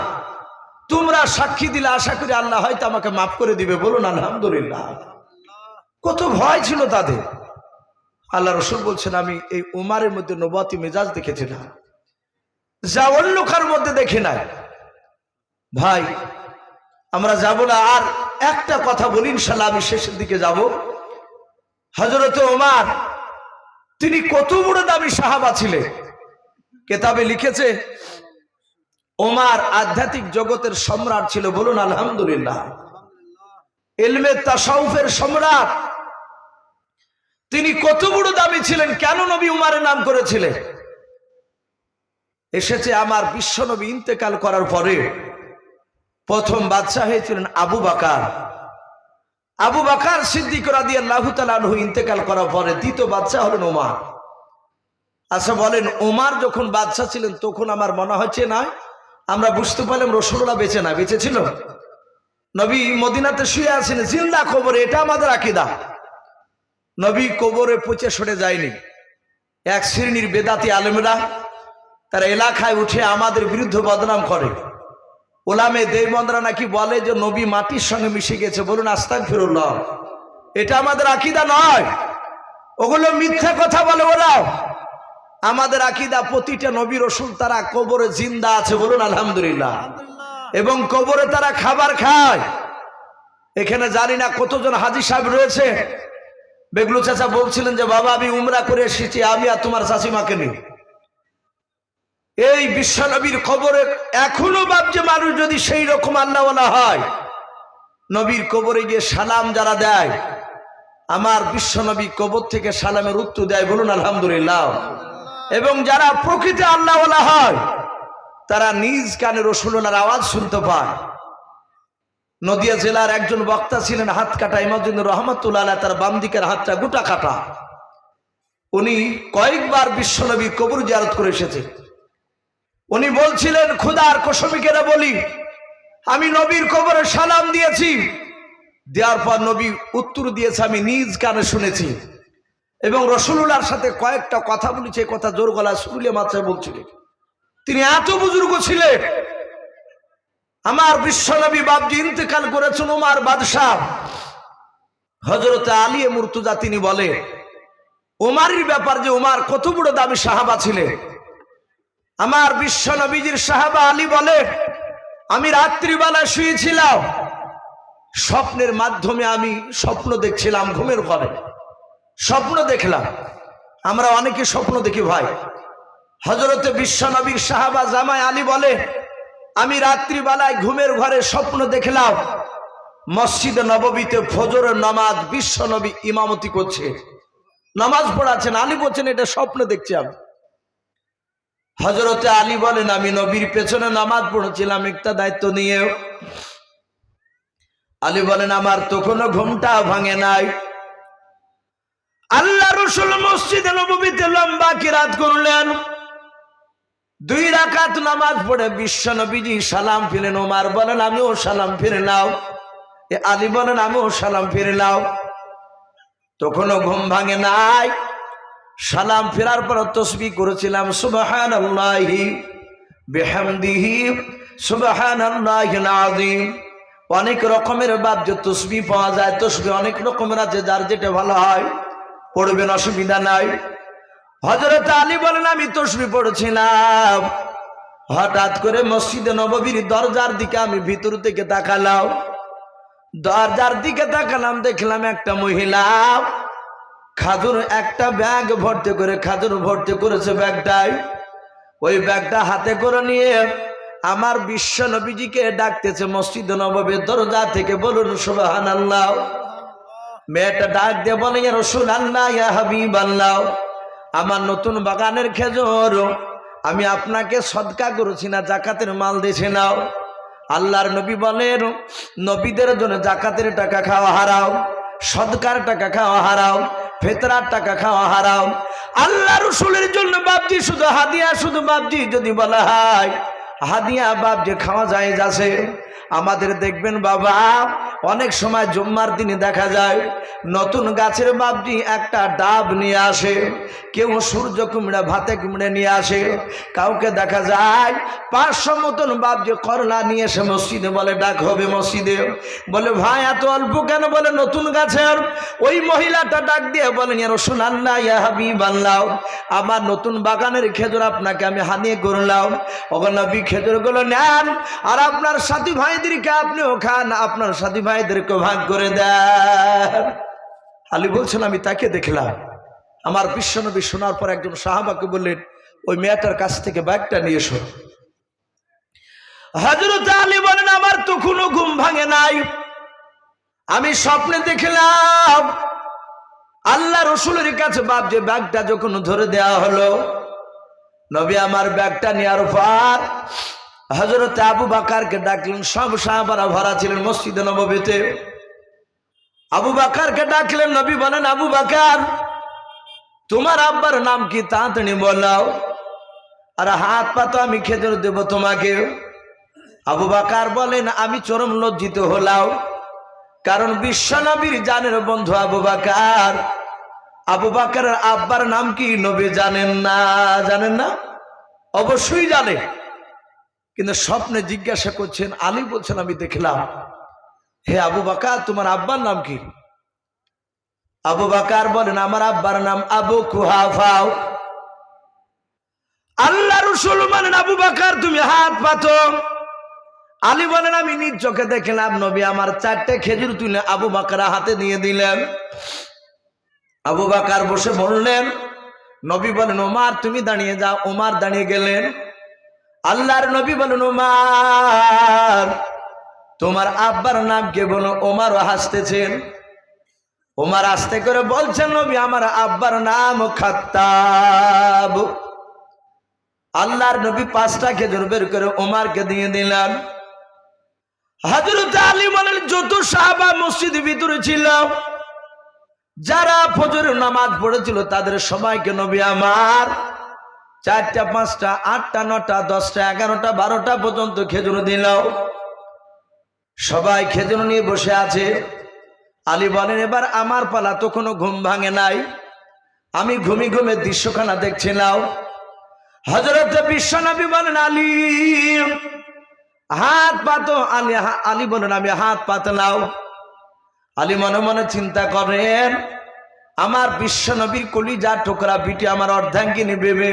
তোমরা সাক্ষী দিলে আশা করি আল্লাহ হয়তো আমাকে মাফ করে দিবে, বলুন আলহামদুলিল্লাহ। কত ভয় ছিল তাদের। আল্লাহ রসুল বলছেন, আমি এই উমারের মধ্যে নবুয়তি মেজাজ দেখেছিলাম, যা অন্য কার মধ্যে দেখি নাই। ভাই আমরা যাব না, আর একটা কথা বলি ইনশাআল্লাহ, আমি শেষের দিকে যাব। হযরত ওমর তিনি কত বড় দামি সাহাবা ছিলেন। কিতাবে লিখেছে ওমর আধ্যাত্মিক জগতের সম্রাট ছিল, বলুন আলহামদুলিল্লাহ। ইলমে তাসাউফের সম্রাট। তিনি কত বড় দামি ছিলেন, কেন নবী উমারের নাম করেছিলেন? এসেছে আমার বিশ্বনবী ইন্তেকাল করার পরে প্রথম বাদশা হয়েছিলেন আবু বকর। আবু বকর সিদ্দিক রাদিয়াল্লাহু তাআলা আনহু ইন্তেকাল করার পরে দ্বিতীয় বাদশা হলেন ওমর। আচ্ছা বলেন, ওমর যখন বাদশা ছিলেন তখন আমার মনে হচ্ছে না, আমরা বুঝতে পারলাম রাসূলুল্লাহ বেঁচে না, বেঁচে ছিল। নবী মদিনাতে শুয়ে আছেন জিন্দা কবরে, এটা আমাদের আকীদা। নবী কবরে পচে সরে যায়নি। এক শ্রেণীর বেদাতি আলেমরা তারা এলাকায় উঠে আমাদের বিরুদ্ধে বদনাম করে। ওলামে দেওবন্দরা নাকি বলে যে নবী মাটির সঙ্গে মিশে গেছে, বলুন আস্তাগফিরুল্লাহ। এটা আমাদের আকীদা নয়, ওগুলো মিথ্যা কথা বলে ওরা। আমাদের আকীদা প্রতিটা নবী রাসূল তারা কবরে জিন্দা আছে, বলুন আলহামদুলিল্লাহ, এবং কবরে তারা খাবার খায়। এখানে জানি না কতজন হাজী সাহেব রয়েছে। বেগলু চাচা বলছিলেন যে বাবা আমি উমরা করে এসেছি, আমি আর তোমার চাচিমাকে নিয়ে। এই বিশ্বনবীর কবরে এখনো ভাবছে মানুষ যদি সেই রকম আল্লাহওয়ালা হয়, নবীর কবরে গিয়ে সালাম যারা দেয়, আমার বিশ্বনবী কবর থেকে সালামের উত্তর দেয়, বলুন আলহামদুলিল্লাহ। এবং যারা প্রকৃত আল্লাহওয়ালা হয় তারা নিজ কানে রাসূলুল্লাহর আওয়াজ শুনতে পায়। নদিয়া জেলার একজন বক্তা ছিলেন হাত কাটা ইমামউদ্দিন রহমাতুল্লাহ আলাইহি, তার বাম দিকের হাতটা গোটা কাটা। উনি কয়েকবার বিশ্বনবীর কবর জিয়ারত করে এসেছে। উনি বলছিলেন, খোদার কসমিকেরা বলি, আমি নবীর কবরে সালাম দিয়েছি, দেওয়ার পর নবী উত্তর দিয়েছে আমি নিজ কানে শুনেছি, এবং রাসূলুল্লাহর সাথে কয়েকটা কথা বলেছে। কথা জোর গলায় সুরুলিয়া মাত্রায় বলছিলেন। তিনি এত বুজুর্গ ছিলেন। আমার বিশ্বনবী বাপজি ইন্তেকাল করেছেন ওমর বাদশাহ। হযরত আলী মুর্তজা তিনি বলে ওমরের ব্যাপার যে ওমর কত বড় দামি সাহাবা ছিলেন। আমার বিশ্বনবীজির সাহাবা আলী বলে, আমি রাত্রিবেলা শুয়েছিলাম, স্বপ্নের মাধ্যমে আমি স্বপ্ন দেখছিলাম, ঘুমের ঘরে স্বপ্ন দেখলাম। আমরা অনেকে স্বপ্ন দেখি ভাই। হযরতে বিশ্বনবীর সাহাবা জামাই আলী বলে, আমি রাত্রিবেলায় ঘুমের ঘরে স্বপ্ন দেখলাম মসজিদে নববীতে ফজরের নামাজ বিশ্বনবী ইমামতি করছে, নামাজ পড়াচ্ছেন। আলী বলছেন এটা স্বপ্ন দেখছি আমি। হযরতে আলী বলেন, আমি নবীর পেছনে নামাজ পড়ছিলাম একটা দায়িত্ব নিয়ে। আলী বলেন, আমার তো কোনো ঘুমটা ভাঙে নাই। আল্লাহ রাসূল মসজিদে নববীতে লম্বা কিরাত করলেন। 2 রাকাত নামাজ পড়ে বিশ্বনবীজি সালাম ফিরেন। ওমর বলেন, আমিও সালাম ফিরে নাও। আলী বলেন, আমিও সালাম ফিরে নাও। তখনও ঘুম ভাঙে নাই। সালাম ফেরার পর তাসবিহ করেছিলাম সুবহানাল্লাহি বিহামদিহি সুবহানাল্লাহিল আযীম। অনেক রকমের বাদ্য তাসবিহ পাওয়া যায়, তাসবিহ অনেক রকমের আছে, যার যেটা ভালো হয় পড়বেন, অসুবিধা নাই। হযরত আলী বলেন আমি তাসবিহ পড়ছিলাম, হঠাৎ করে মসজিদে নববীর দরজার দিকে আমি ভিতর থেকে তাকালাম। দরজার দিকে তাকালাম, দেখলাম একটা মহিলা খাজুর একটা ব্যাগ ভর্তি করে খাজুর ভর্তি করেছে ব্যাগটায়। ওই ব্যাগটা হাতে করে নিয়ে আমার বিশ্ব নবীজিকে ডাকতেছে মসজিদে নববীর দরজা থেকে। বলুন সুবহানাল্লাহ। মেয়েটা ডাক দিয়ে বলে ইয়া রাসূলুল্লাহ ইয়া হাবিবাল্লাহ, আমার নতুন বাগানের খেজুর আমি আপনাকে সদকা করেছি না, জাকাতের মাল দিয়েছি নাও। আল্লাহর নবী বলেন নবীদের জন্য জাকাতের টাকা খাওয়া হারাম, সদকার টাকা খাওয়া হারাম, ফিতরার টাকা খাওয়া হারাম। আল্লাহ রাসূলের জন্য বাপজি শুধু হাদিয়া, শুধু বাপজি যদি বলা হয় হাদিয়া বাপজি খাওয়া যায় আছে। আমাদের দেখবেন বাবা অনেক সময় জুম্মার দিনে দেখা যায় নতুন গাছের বাপজি একটা ডাব নিয়ে আসে, কেউ সূর্য কুমড়া ভাতে কুমড়ে নিয়ে আসে, কাউকে দেখা যায় 500 মতন বাপজি করলা নিয়ে এসে মসজিদে বলে ডাক হবে মসজিদে। বলে ভাই এত অল্প কেন? বলে নতুন গাছের। ওই মহিলাটা ডাক দিয়ে বলেন ইয়া রাসূলুল্লাহ ইয়া হাবিবাল্লাহ, আমার নতুন বাগানের খেজুর আপনাকে আমি হাদিয়া করলাম। ওগো নবী খেজুরগুলো নেন আর আপনার সাথী ভাইদেরকে আপনিও খান, আপনার সাথী ভাইদেরকে ভাগ করে দেন। আলী বলছেন আমি তাকে দেখলাম। আমার বিশ্বনবী শোনার পর একজন সাহাবাকে বললেন ওই মেয়েটার কাছ থেকে ব্যাগটা নিয়ে এসো। হযরত আলী বলেন আমার তো কোনো ঘুম ভাঙে নাই, আমি স্বপ্নে দেখলাম আল্লাহ রাসূলের কাছে বাপ যে ব্যাগটা যখন ধরে দেওয়া হলো, নবী আমার ব্যাগটা নেওয়ার পর হযরত আবু বকরকে ডাকলেন। সব সাহাবারা ভরা ছিলেন মসজিদে নববীতে। আবু বকরকে ডাকলেন। নবী বলেন আবু বকর তোমার আব্বার নাম কি? তাড়াতাড়ি বলাও, আর হাত পাতো আমি খেজুর দেব তোমাকে। আবু বকর বলেন আমি চরম লজ্জিত হলাম, কারণ বিশ্বনবীর জানের বন্ধু আবু বকর। আবু বকরের আব্বার নাম কি নবী জানেন না? জানেন না? অবশ্যই জানে, কিন্তু স্বপ্নে জিজ্ঞাসা করছেন। আলী বলছেন আমি দেখলাম। হে আবু বকর তোমার আব্বার নাম কি? আবু বকর বলেন আমার আব্বার নাম আবু কুহাফা। আল্লাহ রাসূল বলেন আবু বকর তুমি হাত পাতো। আলী বলেন আমি নিজ চোখে দেখলাম নবী আমার 4টে খেজুর তুলে আবু বকর হাতে দিয়ে দিলেন। আবু বকর বসে বললেন। নবী বলেন ওমর তুমি দাঁড়িয়ে যাও। ওমর দাঁড়িয়ে গেলেন। আল্লাহর নবী বলেন ওমর তোমার আব্বার নাম কে? বলো। ওমর হাসতেছেন। ওমর আস্তে করে বলছেন নবী আমার আব্বার নাম খাত্তাব। আল্লাহর নবী 5টা খেজুর বের করে ওমরকে দিয়ে দিলেন। হযরত আলী বলেন যত সাহাবা মসজিদের ভিতরে ছিল, যারা ফজরের নামাজ পড়েছিল তাদের সবাইকে নবী আমার 4টা 5টা 8টা 9টা 10টা 11টা 12টা পর্যন্ত খেজুর দিল। সবাই খেজুর নিয়ে বসে আছে। আলী বলেন এবার আমার পালা। তো কোনো ঘুম ভাঙে নাই, আমি ঘুমি ঘুমে দৃশ্যখানা দেখছিলাম। হযরত বিশ্বনবী বলেন আলী হাত পাতো। আলী বলেন আমি হাত পাতলাম। আলী মনে মনে চিন্তা করেন আমার বিশ্বনবীর কলিজার টুকরা বিটি আমার অর্ধাঙ্গিনী বেবে,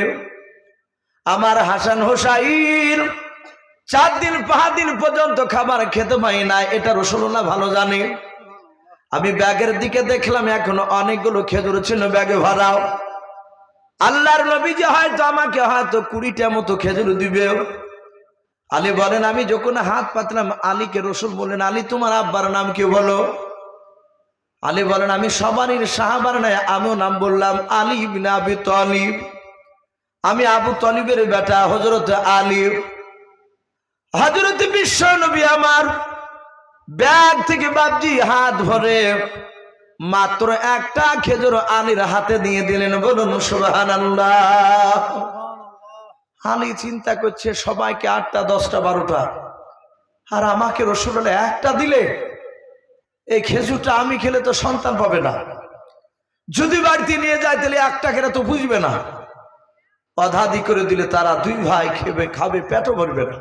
আমার হাসান হোসাইন 4 দিন 5 দিন পর্যন্ত খাবার খেতে পাই না, এটা রাসূলুল্লাহ ভালো জানে। আমি ব্যাগের দিকে দেখলাম এখনো অনেকগুলো খেজুর ছিল ব্যাগে ভরা। আল্লাহর নবী যে হয়তো আমাকে হয়তো 20টা মতো খেজুর দিবে। আলী বলেন আমি যখন হাত পাতলাম আলীকে রাসূল বললেন আলী তোমার আব্বার নাম কি বলো? আলী বলেন আমি সবারই সাহাবার নাই আমিও নাম বললাম আলী ইবনে আবি তালিব। আমি আবু তালিবের বেটা হযরত আলী। হযরত বিশ্ব নবী আমার ব্যাগ থেকে বাপজি হাত ভরে মাত্র একটা খেজুর আলীর হাতে দিয়ে দিলেন। বলুন সুবহানাল্লাহ। আলী চিন্তা করছে সবাইকে 8টা 10টা 12টা, আর আমাকে রাসূলুল্লাহ একটা দিলে, এই খেজুরটা আমি খেলে তো সন্তান পাবে না। যদি বাড়িতে নিয়ে যায় তাহলে একটা খেলে তো বুঝবে না, অধাদি করে দিলে তারা দুই ভাই খাবে, পেটও ভরবে না।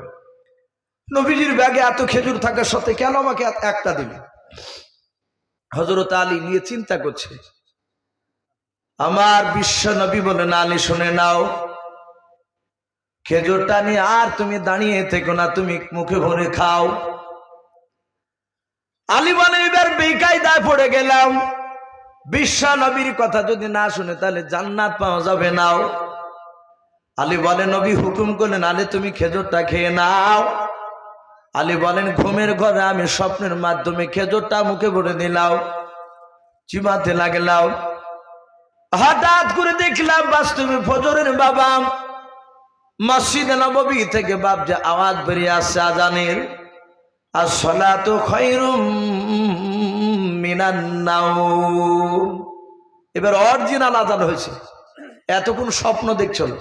নবীজির ব্যাগে এত খেজুর থাকার সত্ত্বে কেন আমাকে একটা দিবে? হযরত আলী নিয়ে চিন্তা করছে। আমার বিশ্ব নবী বলেন, আলী শুনে নাও, খেজুরটা নিয়ে আর তুমি দাঁড়িয়ে থেকো না, তুমি মুখে ভরে খাও। আলী বলে, এবার বেকায়দায় পড়ে গেলাম, বিশ্ব নবীর কথা যদি না শুনে তাহলে জান্নাত পাওয়া যাবে না। আলী বলেন, নবী হুকুম করলেন, আলী তুমি খেজুরটা খেয়ে নাও। আলী বলেন, ঘুমের ঘরে আমি স্বপ্নের মাধ্যমে খেজুরটা মুখে ভরে দিলাম, চিবাতে লাগলাম। হঠাৎ করে দেখলাম বাস্তবে ফজরের বাবা মসজিদে নববী থেকে বাপ যে আওয়াজ বেরিয়ে আসছে আজানের, আসসালাতু খায়রুম মিনান নাওম। এবার অরিজিনাল আজান হয়েছে, এতক্ষণ স্বপ্ন দেখছিল।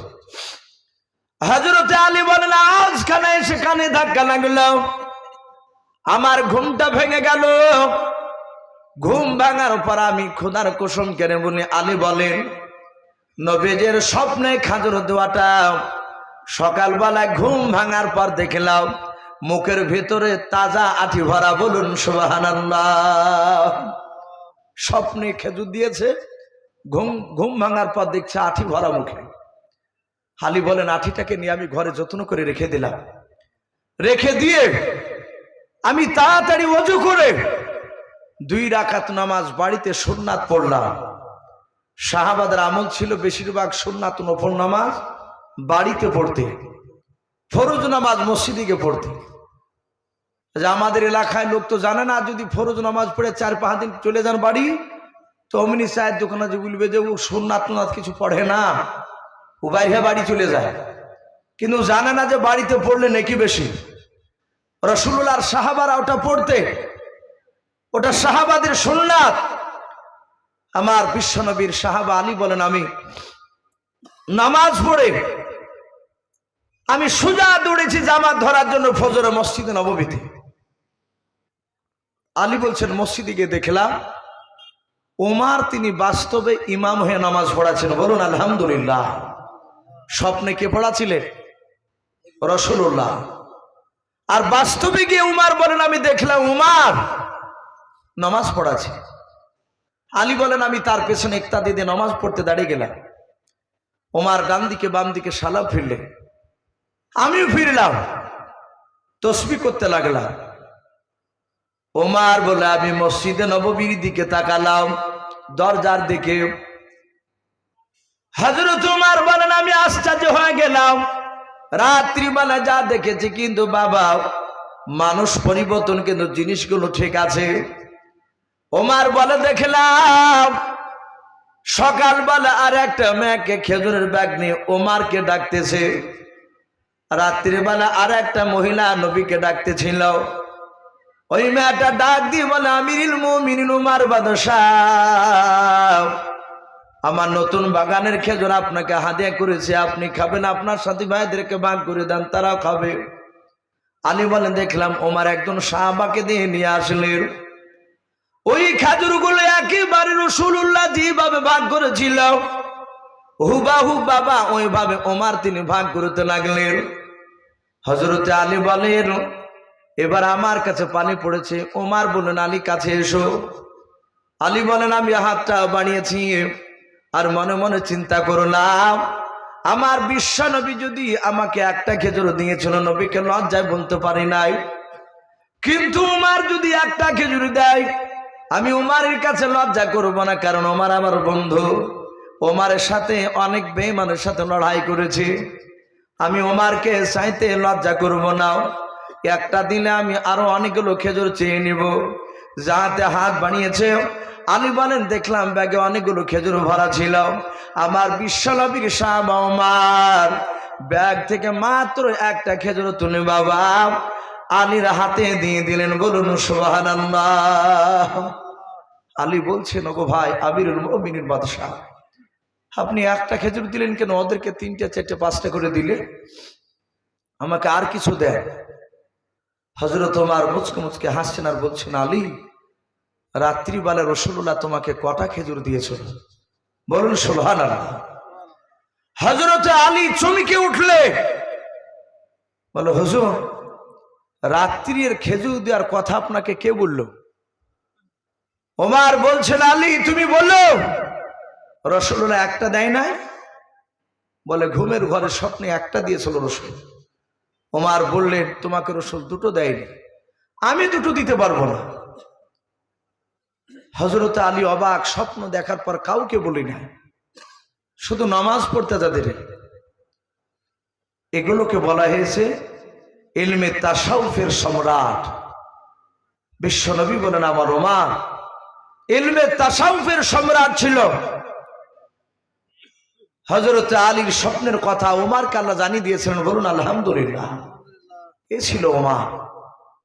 হযরত আলী বলেন, আজখানে এসে কানে ধাক্কা লাগলো, আমার ঘুমটা ভেঙে গেল। ঘুম ভাঙার পর আমি খোদার কসম কেনে বলি, আলী বলেন, নবীজির স্বপ্নে খাজুর দেওয়াটা সকালবেলায় ঘুম ভাঙার পর দেখলাম মুখের ভিতরে তাজা আঠি ভরা। বলুন সুবহানাল্লাহ। স্বপ্নে খেজুর দিয়েছে, ঘুম ভাঙার পর দেখছে আঠি ভরা মুখে। আলী বলেন, আঠিটাকে নিয়ে আমি ঘরে যত্ন করে রেখে দিলাম। রেখে দিয়ে আমি তাড়াতাড়ি ওযু করে 2 রাকাত নামাজ বাড়িতে সুন্নাত পড়লাম। সাহাবাদের আমল ছিল বেশিরভাগ সুন্নাত নফল নামাজ বাড়িতে পড়তে, ফরজ নামাজ মসজিদে গিয়ে পড়তে। আমাদের এলাকায় লোক তো জানে না, যদি ফরজ নামাজ পড়ে 4-5 দিন চলে যান বাড়ি, তো অমনি চায়ের দোকানে যে বলবে যে ও সুন্নাত কিছু পড়ে না, ও বাইরে বাড়ি চলে যায়। কিন্তু জানে না যে বাড়িতে পড়লে নেকি বেশি। রাসূলুল্লাহর সাহাবারা ওটা পড়তে, ওটা সাহাবাদের সুন্নাত। আমার বিশ্বনবীর সাহাবা আলী বলেন, আমি নামাজ পড়ে আমি সোজা দৌড়েছি জামাত ধরার জন্য ফজরে মসজিদে নববীতে। আলী বলছেন, মসজিদে গিয়ে দেখলাম ওমর তিনি বাস্তবে ইমাম হয়ে নামাজ পড়াচ্ছেন। বলুন আলহামদুলিল্লাহ। স্বপ্নে কে পড়াছিলেন? রাসূলুল্লাহ। আর বাস্তবে গিয়ে উমর বলেন, আমি দেখলাম উমর নামাজ পড়াচ্ছে। আলী বলেন, আমি তার পেছনে ইক্তাদি দিয়ে নামাজ পড়তে দাঁড়িয়ে গেলাম। উমর ডান দিকে বাম দিকে সালাম ফিরলেন, আমিও ফিরলাম, তাসবিহ করতে লাগলাম। উমর বলে, আমি মসজিদে নববীর দিকে তাকালাম, দরজার দিকে। হযরত উমর বলেন, আমি আশ্চর্য হয়ে গেলাম, রাত্রিবেলা যা দেখেছি কিন্তু বাবা মানুষ পরিবর্তন, কিন্তু জিনিসগুলো ঠিক আছে। ওমর বলে, দেখলাম সকালবেলা আর একটা মেয়েকে খেজুরের ব্যাগ নিয়ে ওমরকে ডাকতেছে, রাত্রিবেলা আর একটা মহিলা নবীকে ডাকতেছিল। ওই মেয়েটা ডাক দিয়ে বলে, আমিরুল মুমিনিন উমর বাদশাহ, আমার নতুন বাগানের খেজুর আপনাকে হাদিয়া করেছে, আপনি খাবেন, আপনার সাথী ভাইদেরকে ভাগ করে দেন, তারাও খাবে। আলী বলেন, দেখলাম ওমর একজন সাহাবাকে দিয়ে নিয়ে আসলেন। ওই খেজুরগুলো একেবারে রাসূলুল্লাহ যেভাবে ভাগ করেছিল হুবাহু বাবা ওইভাবে ওমর তিনি ভাগ করতে লাগলেন। হযরতে আলী বলেন, এবার আমার কাছে পানি পড়েছে। ওমর বলেন, আলী কাছে এসো। আলী বলেন, আমি হাতটা বাড়িয়েছি আর মনে মনে চিন্তা করলাম, আমার বিশ্ব নবী যদি আমাকে একটা খেজুর দিয়েছিল, নবীকে লজ্জায় বলতে পারি নাই, কিন্তু উমর যদি একটা খেজুর দেয় আমি উমরের কাছে লজ্জা করব না, কারণ উমর আমার বন্ধু। উমরের সাথে অনেক বেঈমানের সাথে লড়াই করেছি, আমি উমরকে চাইতে লজ্জা করব না। একটা দিনে আমি আরো অনেকগুলো খেজুর চেয়ে নিব। যাতে হাত বানিয়েছে। আলী বলেন, দেখলাম ব্যাগে অনেকগুলো খেজুর ভরা ছিল। আমার বিশ্বনবীর সাহাবা উমর ব্যাগ থেকে মাত্র একটা খেজুর তুলে বাবা আলীর হাতে দিয়ে দিলেন। বলুন সুবহানাল্লাহ। আলী বলছেন, ওগো ভাই আমিরুল মুমিনিন বাদশাহ, আপনি একটা খেজুর দিলেন কেন? ওদেরকে 3টা 4টা 5টা করে দিলে, আমাকে আর কিছু দেন। হযরত ওমর মুচকে মুচকে হাসছেন আর বলছেন, আলী রাত্রিবেলা রাসূলুল্লাহ তোমাকে কটা খেজুর দিয়েছিল? বলুন সুবহানাল্লাহ। হযরত আলী চমকে উঠলে বলো, হুজুর রাত্রির খেজুর দেওয়ার কথা আপনাকে কে বলল? ওমর বলছেন, আলী তুমি বলো, রাসূলুল্লাহ একটা দেয় নাই? বলে, ঘুমের ঘরে স্বপ্নে একটা দিয়েছিল রাসূল। ওমর বললেন, তোমাকে রাসূল দুটো দেয়নি, আমি দুটো দিতে পারবো না। হযরত আলী অবাক, স্বপ্ন দেখার পর কাউকে বলি না, শুধু নামাজ পড়তে যাদের। এগুলোকে বলা হয়েছে ইলমে তাসাউফের সম্রাট। বিশ্বনবী বলেন, আমার ওমর ইলমে তাসাউফের সম্রাট ছিল। হযরত আলীর স্বপ্নের কথা ওমরকে আল্লাহ জানিয়ে দিয়েছিলেন। বলুন আলহামদুলিল্লাহ। এ ছিল ওমর।